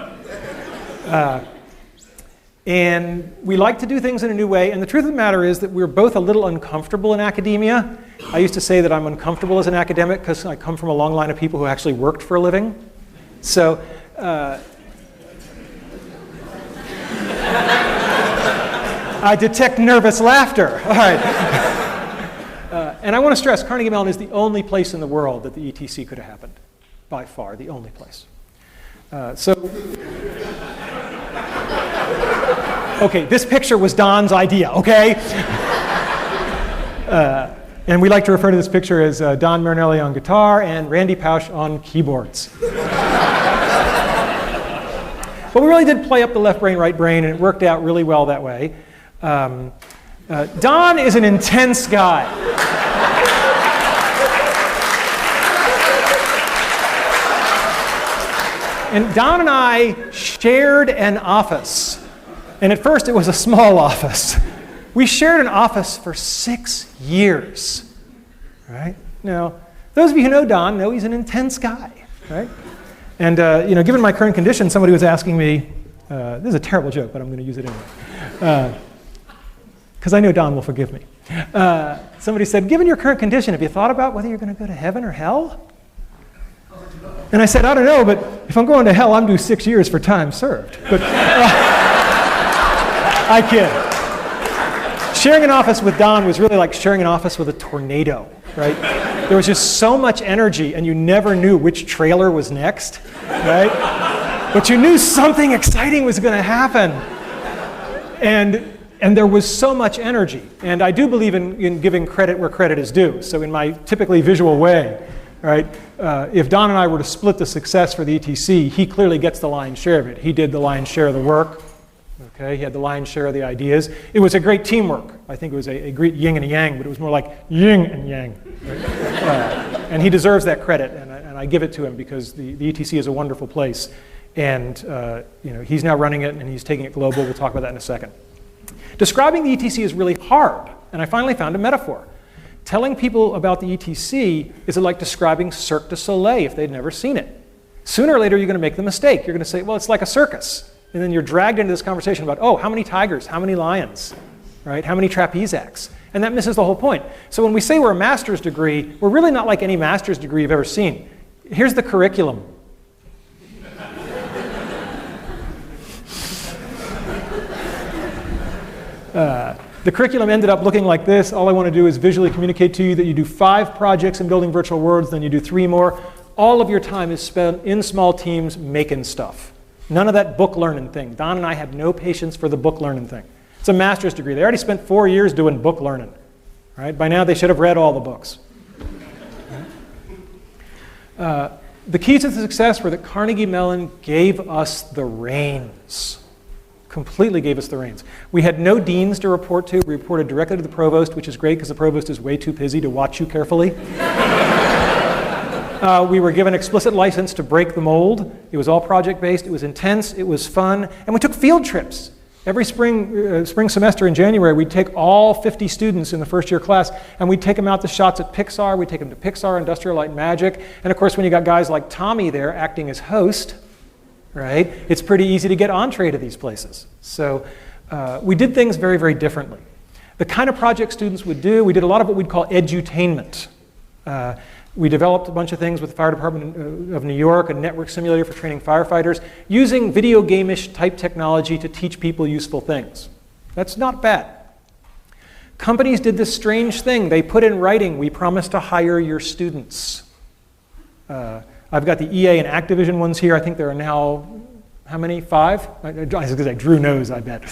S1: And we like to do things in a new way. And the truth of the matter is that we're both a little uncomfortable in academia. I used to say that I'm uncomfortable as an academic because I come from a long line of people who actually worked for a living. So I detect nervous laughter. All right. And I want to stress, Carnegie Mellon is the only place in the world that the ETC could have happened. By far, the only place. Okay, this picture was Don's idea, okay? And we like to refer to this picture as Don Marinelli on guitar and Randy Pausch on keyboards. But we really did play up the left brain, right brain, and it worked out really well that way. Don is an intense guy. And Don and I shared an office. And at first it was a small office. We shared an office for 6 years. Right? Now, those of you who know Don know he's an intense guy. Right? And given my current condition, somebody was asking me, this is a terrible joke, but I'm going to use it anyway. Because I know Don will forgive me. Somebody said, given your current condition, have you thought about whether you're going to go to heaven or hell? And I said, I don't know, but if I'm going to hell, I'm due 6 years for time served. But I kid. Sharing an office with Don was really like sharing an office with a tornado, right? There was just so much energy, and you never knew which trailer was next, right? But you knew something exciting was going to happen. And there was so much energy. And I do believe in giving credit where credit is due. So in my typically visual way, right? If Don and I were to split the success for the ETC, he clearly gets the lion's share of it. He did the lion's share of the work. Okay, he had the lion's share of the ideas. It was a great teamwork. I think it was a great yin and a yang, but it was more like yin and yang. Right? And he deserves that credit, and I give it to him because the ETC is a wonderful place. And he's now running it, and he's taking it global. We'll talk about that in a second. Describing the ETC is really hard, and I finally found a metaphor. Telling people about the ETC is like describing Cirque du Soleil if they'd never seen it. Sooner or later, you're going to make the mistake. You're going to say, well, it's like a circus. And then you're dragged into this conversation about, oh, how many tigers, how many lions, right? How many trapeze acts? And that misses the whole point. So when we say we're a master's degree, we're really not like any master's degree you've ever seen. Here's the curriculum. The curriculum ended up looking like this. All I want to do is visually communicate to you that you do 5 projects in building virtual worlds, then you do 3 more. All of your time is spent in small teams making stuff. None of that book learning thing. Don and I have no patience for the book learning thing. It's a master's degree. They already spent 4 years doing book learning. Right? By now they should have read all the books. The keys to success were that Carnegie Mellon gave us the reins. Completely gave us the reins. We had no deans to report to. We reported directly to the provost, which is great because the provost is way too busy to watch you carefully. We were given explicit license to break the mold. It was all project-based. It was intense. It was fun. And we took field trips. Every spring semester in January, we'd take all 50 students in the first-year class, and we'd take them out to shots at Pixar. We'd take them to Pixar, Industrial Light and Magic. And, of course, when you got guys like Tommy there acting as host, right, it's pretty easy to get entree to these places. So we did things very, very differently. The kind of project students would do, we did a lot of what we'd call edutainment. We developed a bunch of things with the Fire Department of New York, a network simulator for training firefighters, using video game-ish type technology to teach people useful things. That's not bad. Companies did this strange thing. They put in writing, we promise to hire your students. I've got the EA and Activision ones here. I think there are now, how many? 5? I was going to say, Drew knows, I bet.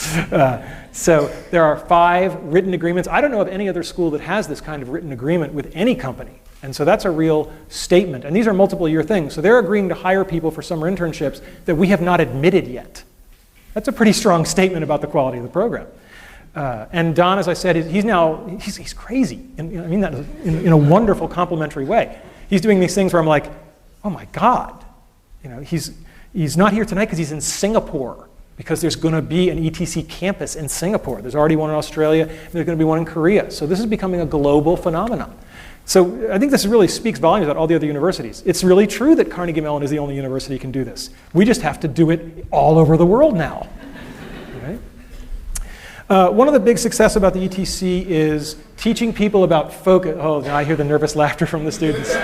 S1: So there are 5 written agreements. I don't know of any other school that has this kind of written agreement with any company. And so that's a real statement. And these are multiple-year things. So they're agreeing to hire people for summer internships that we have not admitted yet. That's a pretty strong statement about the quality of the program. And Don, as I said, he's crazy. And I mean that in a wonderful, complimentary way. He's doing these things where I'm like, oh my God. He's not here tonight because he's in Singapore, because there's going to be an ETC campus in Singapore. There's already one in Australia, and there's going to be one in Korea. So this is becoming a global phenomenon. So I think this really speaks volumes about all the other universities. It's really true that Carnegie Mellon is the only university that can do this. We just have to do it all over the world now. Right? One of the big success about the ETC is teaching people about focus. Oh, now I hear the nervous laughter from the students.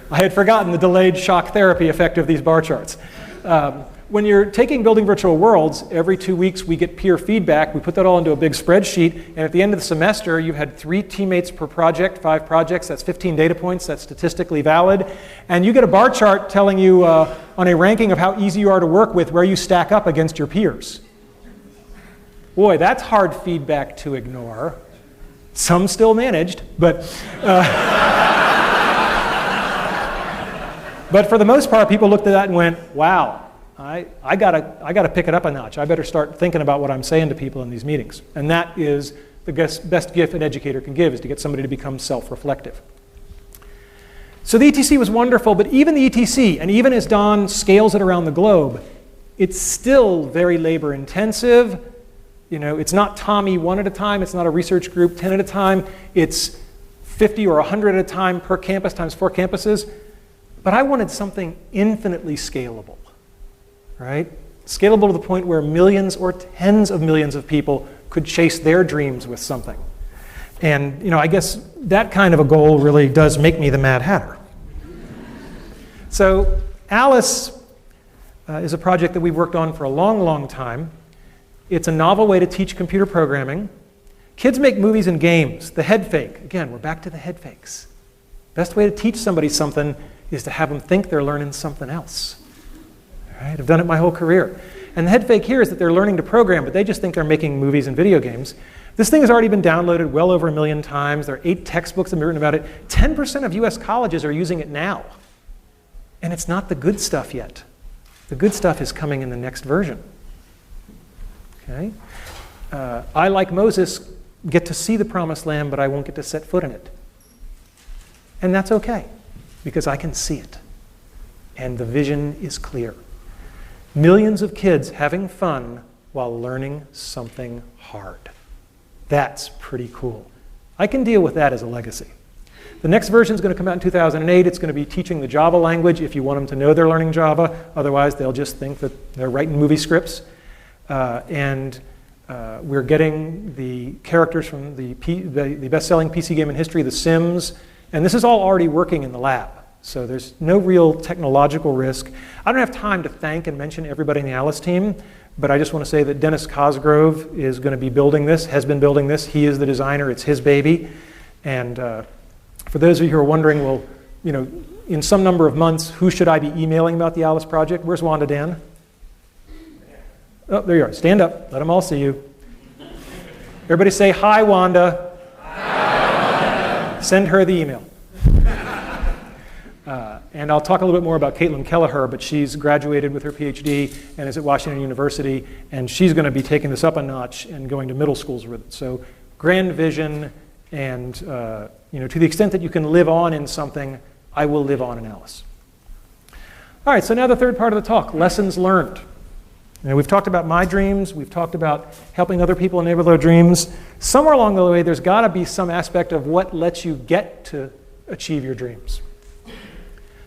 S1: I had forgotten the delayed shock therapy effect of these bar charts. When you're taking Building Virtual Worlds, every 2 weeks we get peer feedback. We put that all into a big spreadsheet, and at the end of the semester, you've had 3 teammates per project, 5 projects, that's 15 data points, that's statistically valid, and you get a bar chart telling you on a ranking of how easy you are to work with where you stack up against your peers. Boy, that's hard feedback to ignore. Some still managed, but but for the most part, people looked at that and went, wow. I gotta pick it up a notch. I better start thinking about what I'm saying to people in these meetings. And that is the best gift an educator can give, is to get somebody to become self-reflective. So the ETC was wonderful, but even the ETC, and even as Don scales it around the globe, it's still very labor intensive. You know, it's not Tommy 1 at a time, it's not a research group 10 at a time, it's 50 or 100 at a time per campus times 4 campuses. But I wanted something infinitely scalable. Right? Scalable to the point where millions or tens of millions of people could chase their dreams with something. And, you know, I guess that kind of a goal really does make me the Mad Hatter. So Alice is a project that we've worked on for a long, long time. It's a novel way to teach computer programming. Kids make movies and games. The head fake. Again, we're back to the head fakes. Best way to teach somebody something is to have them think they're learning something else. Right? I've done it my whole career. And the head fake here is that they're learning to program, but they just think they're making movies and video games. This thing has already been downloaded well over 1 million times. There are 8 textbooks that have been written about it. 10% of US colleges are using it now. And it's not the good stuff yet. The good stuff is coming in the next version. Okay? I, like Moses, get to see the promised land, but I won't get to set foot in it. And that's okay, because I can see it. And the vision is clear. Millions of kids having fun while learning something hard. That's pretty cool. I can deal with that as a legacy. The next version is going to come out in 2008. It's going to be teaching the Java language if you want them to know they're learning Java. Otherwise, they'll just think that they're writing movie scripts. We're getting the characters from the best-selling PC game in history, The Sims. And this is all already working in the lab. So there's no real technological risk. I don't have time to thank and mention everybody in the Alice team, but I just want to say that Dennis Cosgrove is going to be building this, has been building this. He is the designer. It's his baby. And for those of you who are wondering, well, you know, in some number of months, who should I be emailing about the Alice project? Where's Wanda Dan? Oh, there you are. Stand up. Let them all see you. Everybody say, hi, Wanda. Hi, Wanda. Send her the email. And I'll talk a little bit more about Caitlin Kelleher, but she's graduated with her PhD and is at Washington University, and she's going to be taking this up a notch and going to middle schools with it. So grand vision, and you know, to the extent that you can live on in something, I will live on in Alice. All right, so now the third part of the talk, lessons learned. You know, we've talked about my dreams, we've talked about helping other people enable their dreams. Somewhere along the way, there's got to be some aspect of what lets you get to achieve your dreams.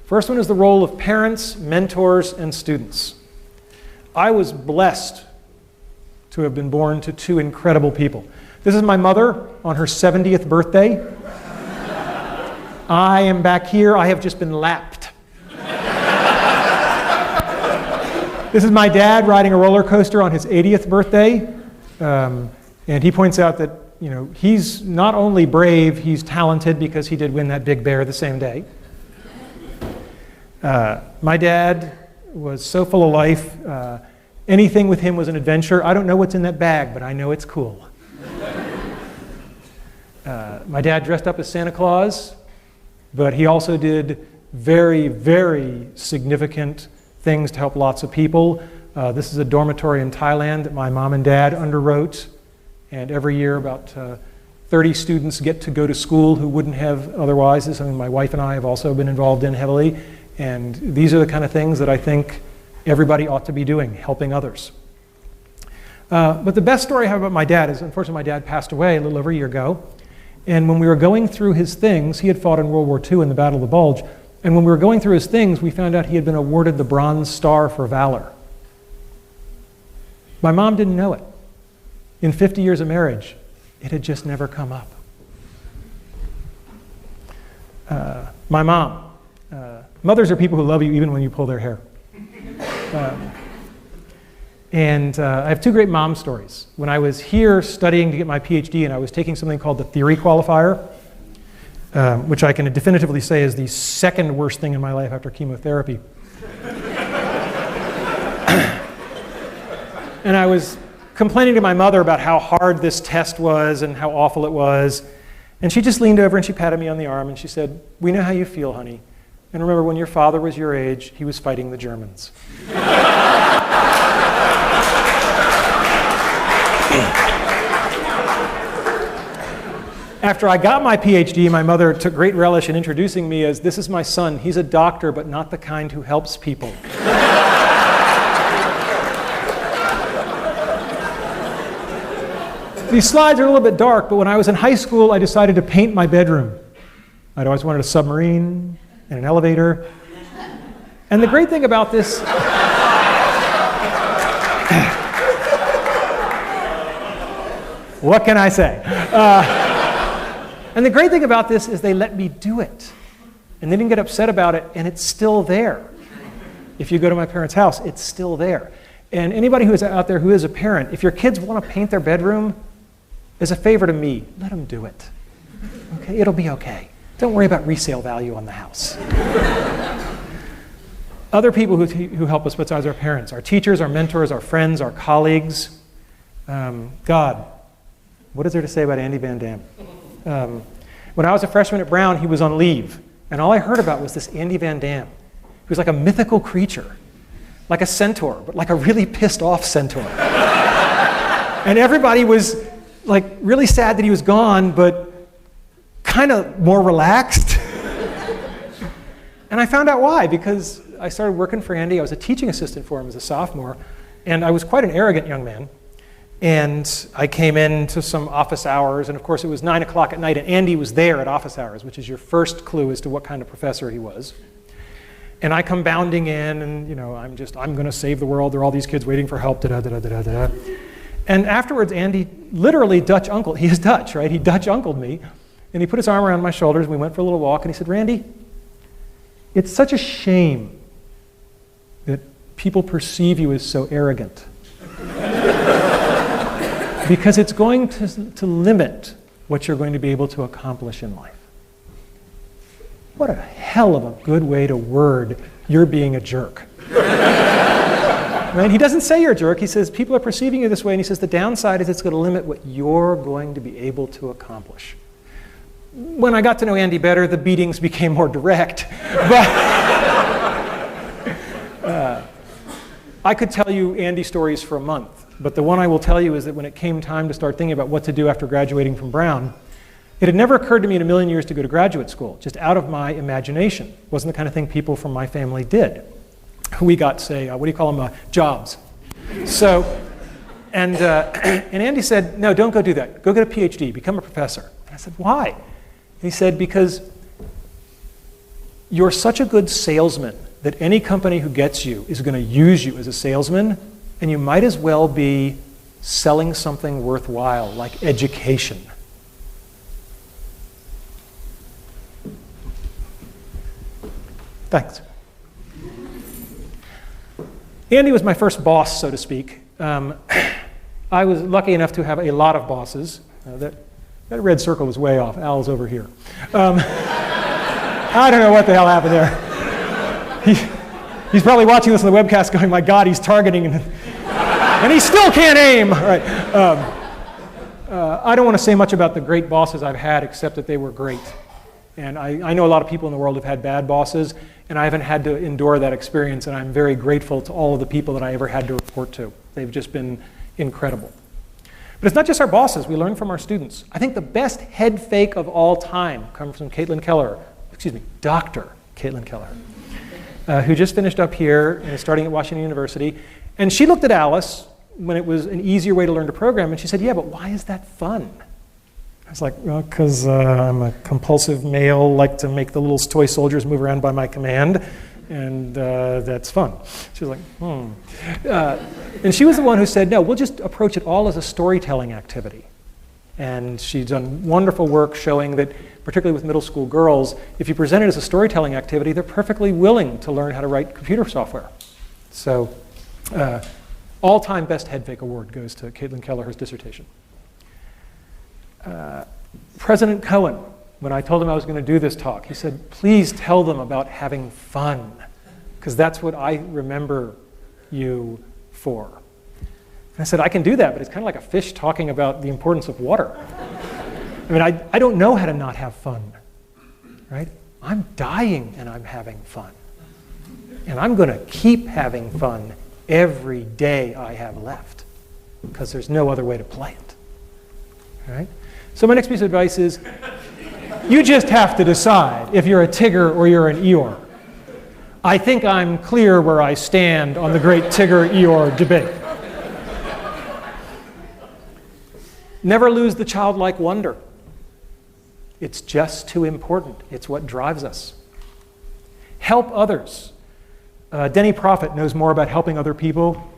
S1: First one is the role of parents, mentors, and students. I was blessed to have been born to 2 incredible people. This is my mother on her 70th birthday. I am back here. I have just been lapped. This is my dad riding a roller coaster on his 80th birthday. And he points out that, you know, he's not only brave, he's talented because he did win that big bear the same day. My dad was so full of life. Anything with him was an adventure. I don't know what's in that bag, but I know it's cool. My dad dressed up as Santa Claus, but he also did very, very significant things to help lots of people. This is a dormitory in Thailand that my mom and dad underwrote, and every year about 30 students get to go to school who wouldn't have otherwise. This is something my wife and I have also been involved in heavily. And these are the kind of things that I think everybody ought to be doing, helping others. But the best story I have about my dad is, unfortunately, my dad passed away a little over a year ago. And when we were going through his things, he had fought in World War II in the Battle of the Bulge. And when we were going through his things, we found out he had been awarded the Bronze Star for Valor. My mom didn't know it. In 50 years of marriage, it had just never come up. My mom. Mothers are people who love you even when you pull their hair. And I have two great mom stories. When I was here studying to get my PhD and I was taking something called the theory qualifier, which I can definitively say is the second worst thing in my life after chemotherapy. And I was complaining to my mother about how hard this test was and how awful it was. And she just leaned over and she patted me on the arm and she said, "We know how you feel, honey. And remember, when your father was your age, he was fighting the Germans." After I got my PhD, my mother took great relish in introducing me as, "This is my son. He's a doctor, but not the kind who helps people." These slides are a little bit dark, but when I was in high school, I decided to paint my bedroom. I'd always wanted a submarine and an elevator. And the great thing about this... What can I say? And the great thing about this is they let me do it. And they didn't get upset about it, and it's still there. If you go to my parents' house, it's still there. And anybody who is out there who is a parent, if your kids want to paint their bedroom, as a favor to me, let them do it. Okay, it'll be okay. Don't worry about resale value on the house. Other people who help us besides our parents, our teachers, our mentors, our friends, our colleagues. God, what is there to say about Andy Van Dam? When I was a freshman at Brown, he was on leave. And all I heard about was this Andy Van Dam. He was like a mythical creature, like a centaur, but like a really pissed off centaur. And everybody was like really sad that he was gone, but kind of more relaxed. And I found out why, because I started working for Andy. I was a teaching assistant for him as a sophomore, and I was quite an arrogant young man. And I came in to some office hours, and of course it was 9 o'clock at night, and Andy was there at office hours, which is your first clue as to what kind of professor he was. And I come bounding in, and you know, I'm going to save the world. There are all these kids waiting for help. Da-da-da-da-da-da. And afterwards, Andy literally Dutch uncle. He is Dutch, right? He Dutch uncled me, and he put his arm around my shoulders. And we went for a little walk, and he said, "Randy, it's such a shame that people perceive you as so arrogant, because it's going to limit what you're going to be able to accomplish in life." What a hell of a good way to word "you're being a jerk." Right? He doesn't say you're a jerk. He says people are perceiving you this way, and he says the downside is it's going to limit what you're going to be able to accomplish. When I got to know Andy better, the beatings became more direct. But I could tell you Andy stories for a month, but the one I will tell you is that when it came time to start thinking about what to do after graduating from Brown, it had never occurred to me in a million years to go to graduate school, just out of my imagination. It wasn't the kind of thing people from my family did. We got, say, what do you call them, jobs. So, and Andy said, "No, don't go do that. Go get a PhD, become a professor." And I said, "Why?" And he said, "Because you're such a good salesman that any company who gets you is going to use you as a salesman, and you might as well be selling something worthwhile, like education." Thanks. Andy was my first boss, so to speak. I was lucky enough to have a lot of bosses. That red circle was way off. Al's over here. I don't know what the hell happened there. He's probably watching this on the webcast going, "My God, he's targeting, and he still can't aim." All right. I don't want to say much about the great bosses I've had, except that they were great. And I know a lot of people in the world have had bad bosses, and I haven't had to endure that experience, and I'm very grateful to all of the people that I ever had to report to. They've just been incredible. But it's not just our bosses. We learn from our students. I think the best head fake of all time comes from Dr. Caitlin Keller, who just finished up here and is starting at Washington University. And she looked at Alice when it was an easier way to learn to program, and she said, "Yeah, but why is that fun?" I was like, "Well, because I'm a compulsive male, like to make the little toy soldiers move around by my command." And that's fun. She was like, and she was the one who said, no, we'll just approach it all as a storytelling activity. And she's done wonderful work showing that, particularly with middle school girls, if you present it as a storytelling activity, they're perfectly willing to learn how to write computer software. So, all-time best head fake award goes to Caitlin Kelleher's dissertation. President Cohen, when I told him I was going to do this talk, he said, please tell them about having fun, because that's what I remember you for. And I said, I can do that, but it's kind of like a fish talking about the importance of water. I mean, I don't know how to not have fun, right? I'm dying and I'm having fun. And I'm going to keep having fun every day I have left, because there's no other way to play it, right? So my next piece of advice is, you just have to decide if you're a Tigger or you're an Eeyore. I think I'm clear where I stand on the great Tigger-Eeyore debate. Never lose the childlike wonder. It's just too important. It's what drives us. Help others. Denny Prophet knows more about helping other people.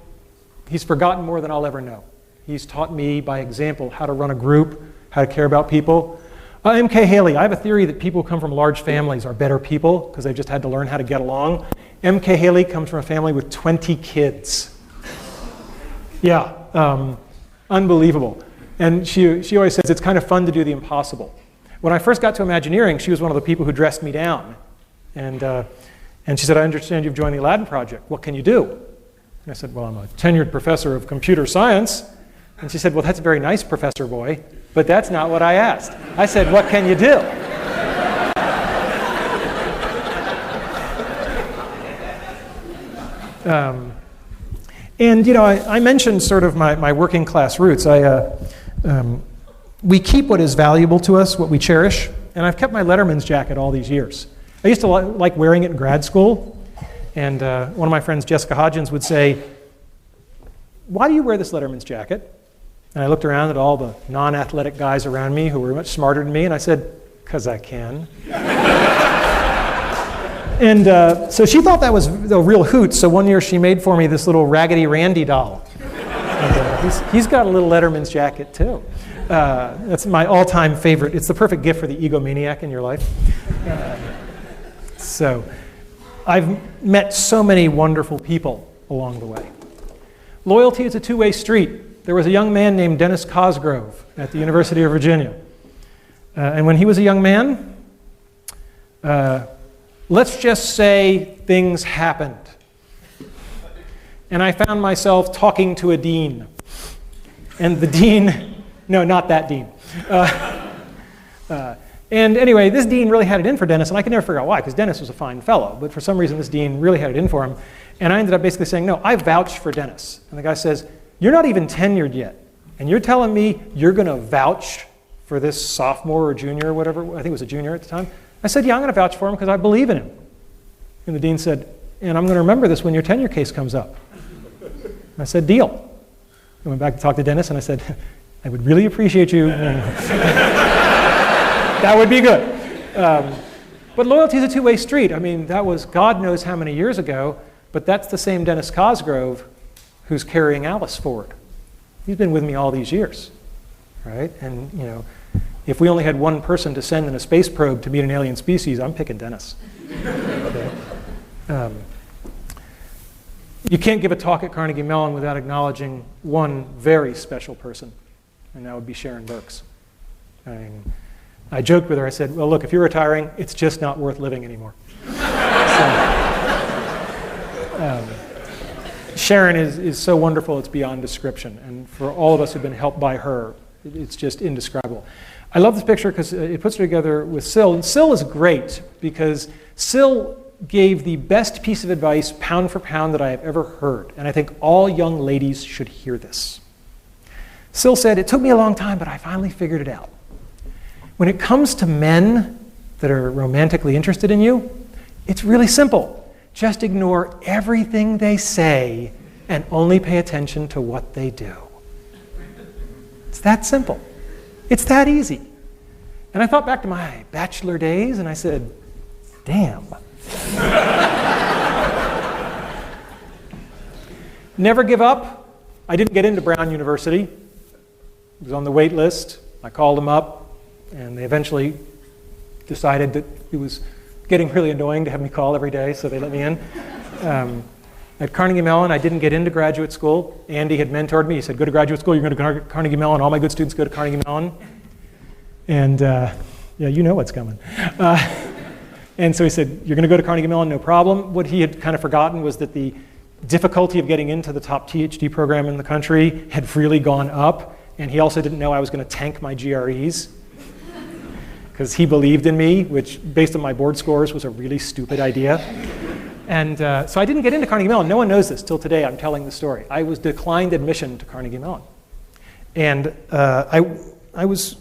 S1: He's forgotten more than I'll ever know. He's taught me by example how to run a group, how to care about people. M.K. Haley, I have a theory that people who come from large families are better people because they've just had to learn how to get along. M.K. Haley comes from a family with 20 kids. Yeah, unbelievable. And she always says it's kind of fun to do the impossible. When I first got to Imagineering, she was one of the people who dressed me down. And she said, I understand you've joined the Aladdin Project. What can you do? And I said, well, I'm a tenured professor of computer science. And she said, well, that's very nice, Professor Boy, but that's not what I asked. I said, what can you do? And, you know, I mentioned sort of my working class roots. We keep what is valuable to us, what we cherish, and I've kept my Letterman's jacket all these years. I used to like wearing it in grad school, and one of my friends, Jessica Hodgins, would say, why do you wear this Letterman's jacket? And I looked around at all the non-athletic guys around me who were much smarter than me, and I said, because I can. And so she thought that was a real hoot, so one year she made for me this little Raggedy Randy doll. And, he's got a little Letterman's jacket, too. That's my all-time favorite. It's the perfect gift for the egomaniac in your life. So I've met so many wonderful people along the way. Loyalty is a two-way street. There was a young man named Dennis Cosgrove at the University of Virginia. And when he was a young man, let's just say things happened. And I found myself talking to a dean. And the dean, no, not that dean. And anyway, this dean really had it in for Dennis, and I could never figure out why, because Dennis was a fine fellow. But for some reason, this dean really had it in for him. And I ended up basically saying, no, I vouch for Dennis. And the guy says, you're not even tenured yet. And you're telling me you're going to vouch for this sophomore or junior or whatever, I think it was a junior at the time. I said, yeah, I'm going to vouch for him because I believe in him. And the dean said, and I'm going to remember this when your tenure case comes up. And I said, deal. I went back to talk to Dennis, and I said, I would really appreciate you. That would be good. But loyalty is a two-way street. I mean, that was God knows how many years ago, but that's the same Dennis Cosgrove who's carrying Alice forward. He's been with me all these years, right? And, you know, if we only had one person to send in a space probe to meet an alien species, I'm picking Dennis. Okay? You can't give a talk at Carnegie Mellon without acknowledging one very special person, and that would be Sharon Burks. I mean, I joked with her, I said, well, look, if you're retiring, it's just not worth living anymore. Sharon is so wonderful, it's beyond description. And for all of us who've been helped by her, it's just indescribable. I love this picture because it puts her together with Syl. And Syl is great because Syl gave the best piece of advice, pound for pound, that I have ever heard. And I think all young ladies should hear this. Syl said, it took me a long time, but I finally figured it out. When it comes to men that are romantically interested in you, it's really simple. Just ignore everything they say and only pay attention to what they do. It's that simple. It's that easy. And I thought back to my bachelor days, and I said, damn. never give up. I didn't get into Brown University. I was on the wait list. I called them up, and they eventually decided that it was getting really annoying to have me call every day, so they let me in. At Carnegie Mellon, I didn't get into graduate school. Andy had mentored me. He said, go to graduate school, you're going to go to Carnegie Mellon. All my good students go to Carnegie Mellon. And yeah, you know what's coming. And so he said, you're going to go to Carnegie Mellon, no problem. What he had kind of forgotten was that the difficulty of getting into the top PhD program in the country had really gone up. And he also didn't know I was going to tank my GREs. Because he believed in me, which, based on my board scores, was a really stupid idea. And so I didn't get into Carnegie Mellon. No one knows this till today. I'm telling the story. I was declined admission to Carnegie Mellon. And I was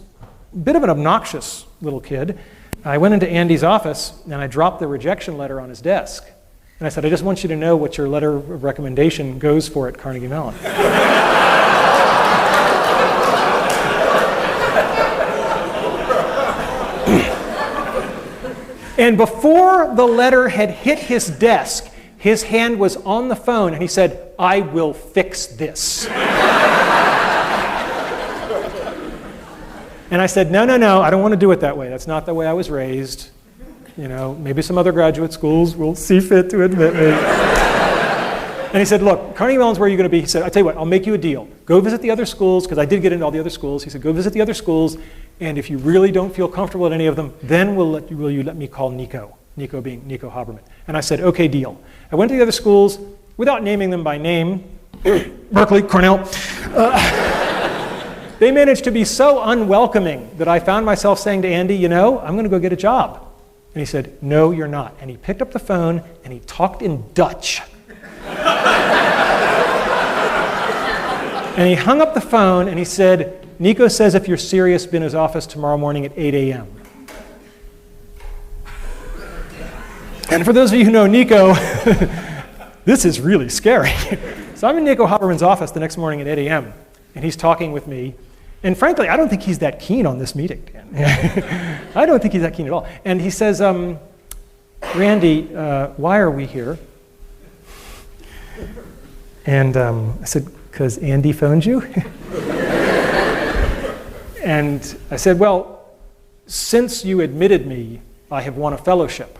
S1: a bit of an obnoxious little kid. I went into Andy's office, and I dropped the rejection letter on his desk. And I said, I just want you to know what your letter of recommendation goes for at Carnegie Mellon. And before the letter had hit his desk, his hand was on the phone, and he said, I will fix this. And I said, no, I don't want to do it that way. That's not the way I was raised. You know, maybe some other graduate schools will see fit to admit me. And he said, look, Carnegie Mellon's where you're going to be. He said, I'll tell you what, I'll make you a deal. Go visit the other schools, because I did get into all the other schools. He said, go visit the other schools, and if you really don't feel comfortable at any of them, then will you let me call Nico? Nico being Nico Haberman. And I said, okay, deal. I went to the other schools without naming them by name. Berkeley, Cornell. They managed to be so unwelcoming that I found myself saying to Andy, you know, I'm going to go get a job. And he said, no, you're not. And he picked up the phone and he talked in Dutch. And he hung up the phone and he said, Nico says if you're serious, be in his office tomorrow morning at 8 a.m. And for those of you who know Nico, this is really scary. So I'm in Nico Haberman's office the next morning at 8 a.m. and he's talking with me. And frankly, I don't think he's that keen on this meeting, Dan. I don't think he's that keen at all. And he says, Randy, why are we here? And I said, because Andy phoned you? And I said, well, since you admitted me, I have won a fellowship.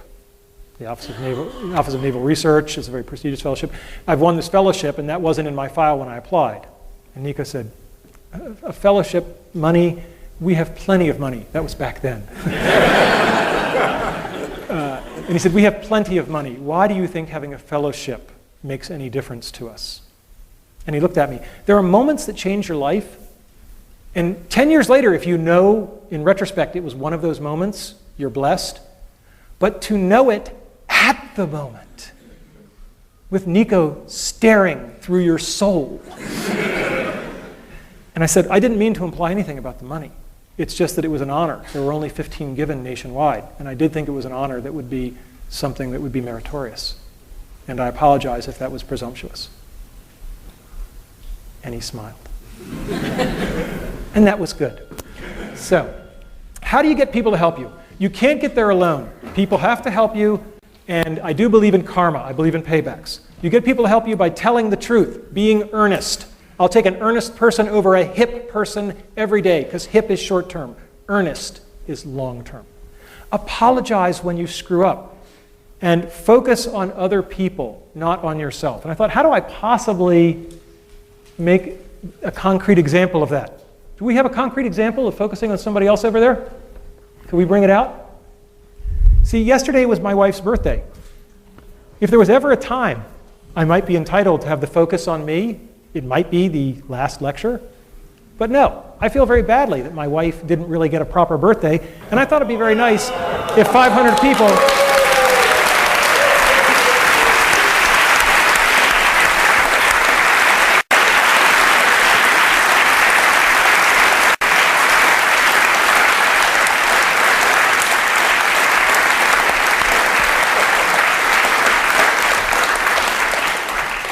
S1: The Office of Naval Research is a very prestigious fellowship. I've won this fellowship, and that wasn't in my file when I applied. And Nico said, a fellowship, money, we have plenty of money. That was back then. And he said, we have plenty of money. Why do you think having a fellowship makes any difference to us? And he looked at me. There are moments that change your life. And 10 years later, if you know, in retrospect, it was one of those moments, you're blessed. But to know it at the moment, with Nico staring through your soul. And I said, I didn't mean to imply anything about the money. It's just that it was an honor. There were only 15 given nationwide. And I did think it was an honor that would be something that would be meritorious. And I apologize if that was presumptuous. And he smiled. And that was good. So, how do you get people to help you? You can't get there alone. People have to help you, and I do believe in karma. I believe in paybacks. You get people to help you by telling the truth, being earnest. I'll take an earnest person over a hip person every day, because hip is short-term. Earnest is long-term. Apologize when you screw up, and focus on other people, not on yourself. And I thought, how do I possibly make a concrete example of that? Do we have a concrete example of focusing on somebody else over there? Can we bring it out? See, yesterday was my wife's birthday. If there was ever a time I might be entitled to have the focus on me, it might be the last lecture. But no, I feel very badly that my wife didn't really get a proper birthday, and I thought it'd be very nice if 500 people...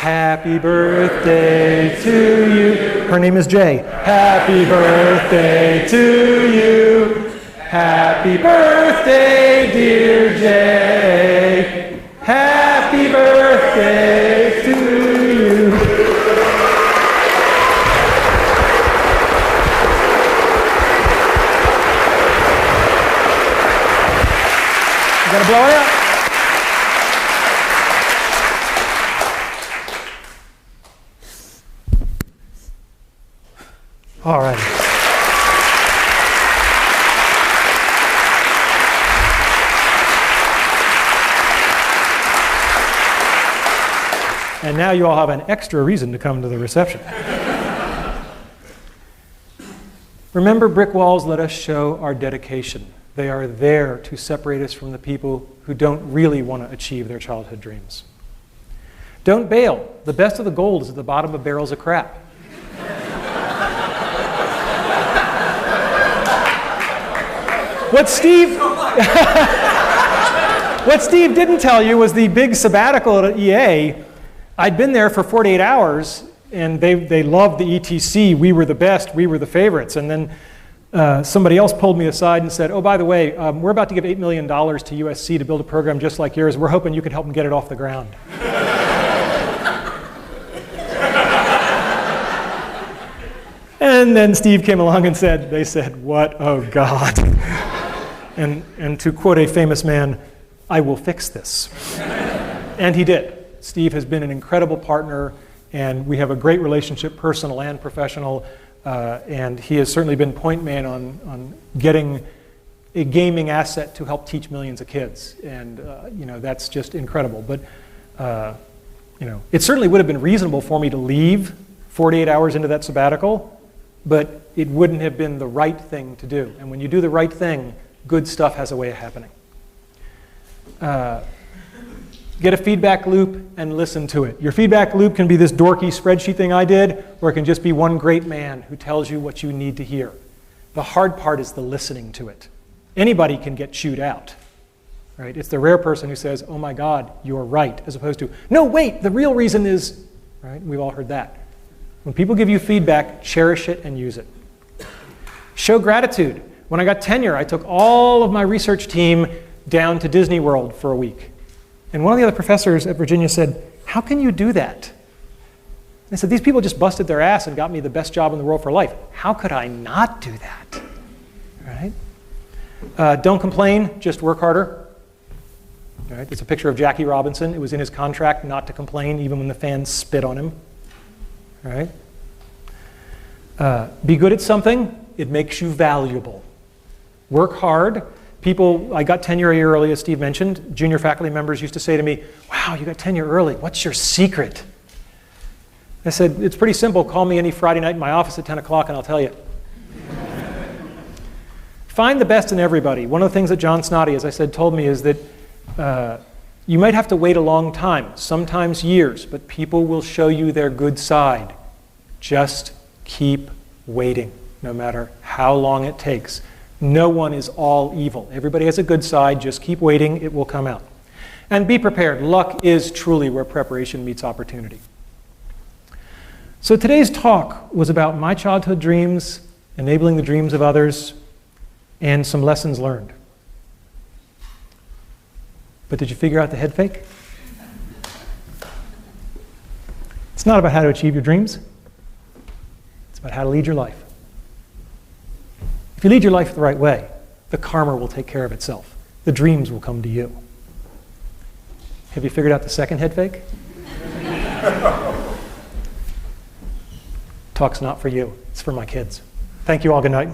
S1: Happy birthday to you. Her name is Jay. Happy birthday to you. Happy birthday, dear Jay. Happy birthday to you. You gotta blow it out. All right. And now you all have an extra reason to come to the reception. Remember, brick walls let us show our dedication. They are there to separate us from the people who don't really want to achieve their childhood dreams. Don't bail. The best of the gold is at the bottom of barrels of crap. What Steve didn't tell you was the big sabbatical at EA. I'd been there for 48 hours, and they loved the ETC. We were the best. We were the favorites. And then somebody else pulled me aside and said, oh, by the way, we're about to give $8 million to USC to build a program just like yours. We're hoping you can help them get it off the ground. And then Steve came along and they said, what? Oh, God. And to quote a famous man, I will fix this. And he did. Steve has been an incredible partner, and we have a great relationship, personal and professional, and he has certainly been point man on getting a gaming asset to help teach millions of kids. And that's just incredible. But it certainly would have been reasonable for me to leave 48 hours into that sabbatical, but it wouldn't have been the right thing to do. And when you do the right thing, good stuff has a way of happening. Get a feedback loop and listen to it. Your feedback loop can be this dorky spreadsheet thing I did, or it can just be one great man who tells you what you need to hear. The hard part is the listening to it. Anybody can get chewed out, right? It's the rare person who says, oh my God, you're right, as opposed to, no, wait, the real reason is, right? We've all heard that. When people give you feedback, cherish it and use it. Show gratitude. When I got tenure, I took all of my research team down to Disney World for a week. And one of the other professors at Virginia said, how can you do that? I said, these people just busted their ass and got me the best job in the world for life. How could I not do that? Right? Don't complain, just work harder. Right? It's a picture of Jackie Robinson. It was in his contract not to complain even when the fans spit on him. Right? Be good at something. It makes you valuable. Work hard. People, I got tenure a year early, as Steve mentioned. Junior faculty members used to say to me, wow, you got tenure early. What's your secret? I said, it's pretty simple. Call me any Friday night in my office at 10 o'clock and I'll tell you. Find the best in everybody. One of the things that John Snoddy, as I said, told me is that you might have to wait a long time, sometimes years, but people will show you their good side. Just keep waiting, no matter how long it takes. No one is all evil. Everybody has a good side. Just keep waiting. It will come out. And be prepared. Luck is truly where preparation meets opportunity. So today's talk was about my childhood dreams, enabling the dreams of others, and some lessons learned. But did you figure out the head fake? It's not about how to achieve your dreams. It's about how to lead your life. If you lead your life the right way, the karma will take care of itself. The dreams will come to you. Have you figured out the second head fake? Talk's not for you. It's for my kids. Thank you all. Good night.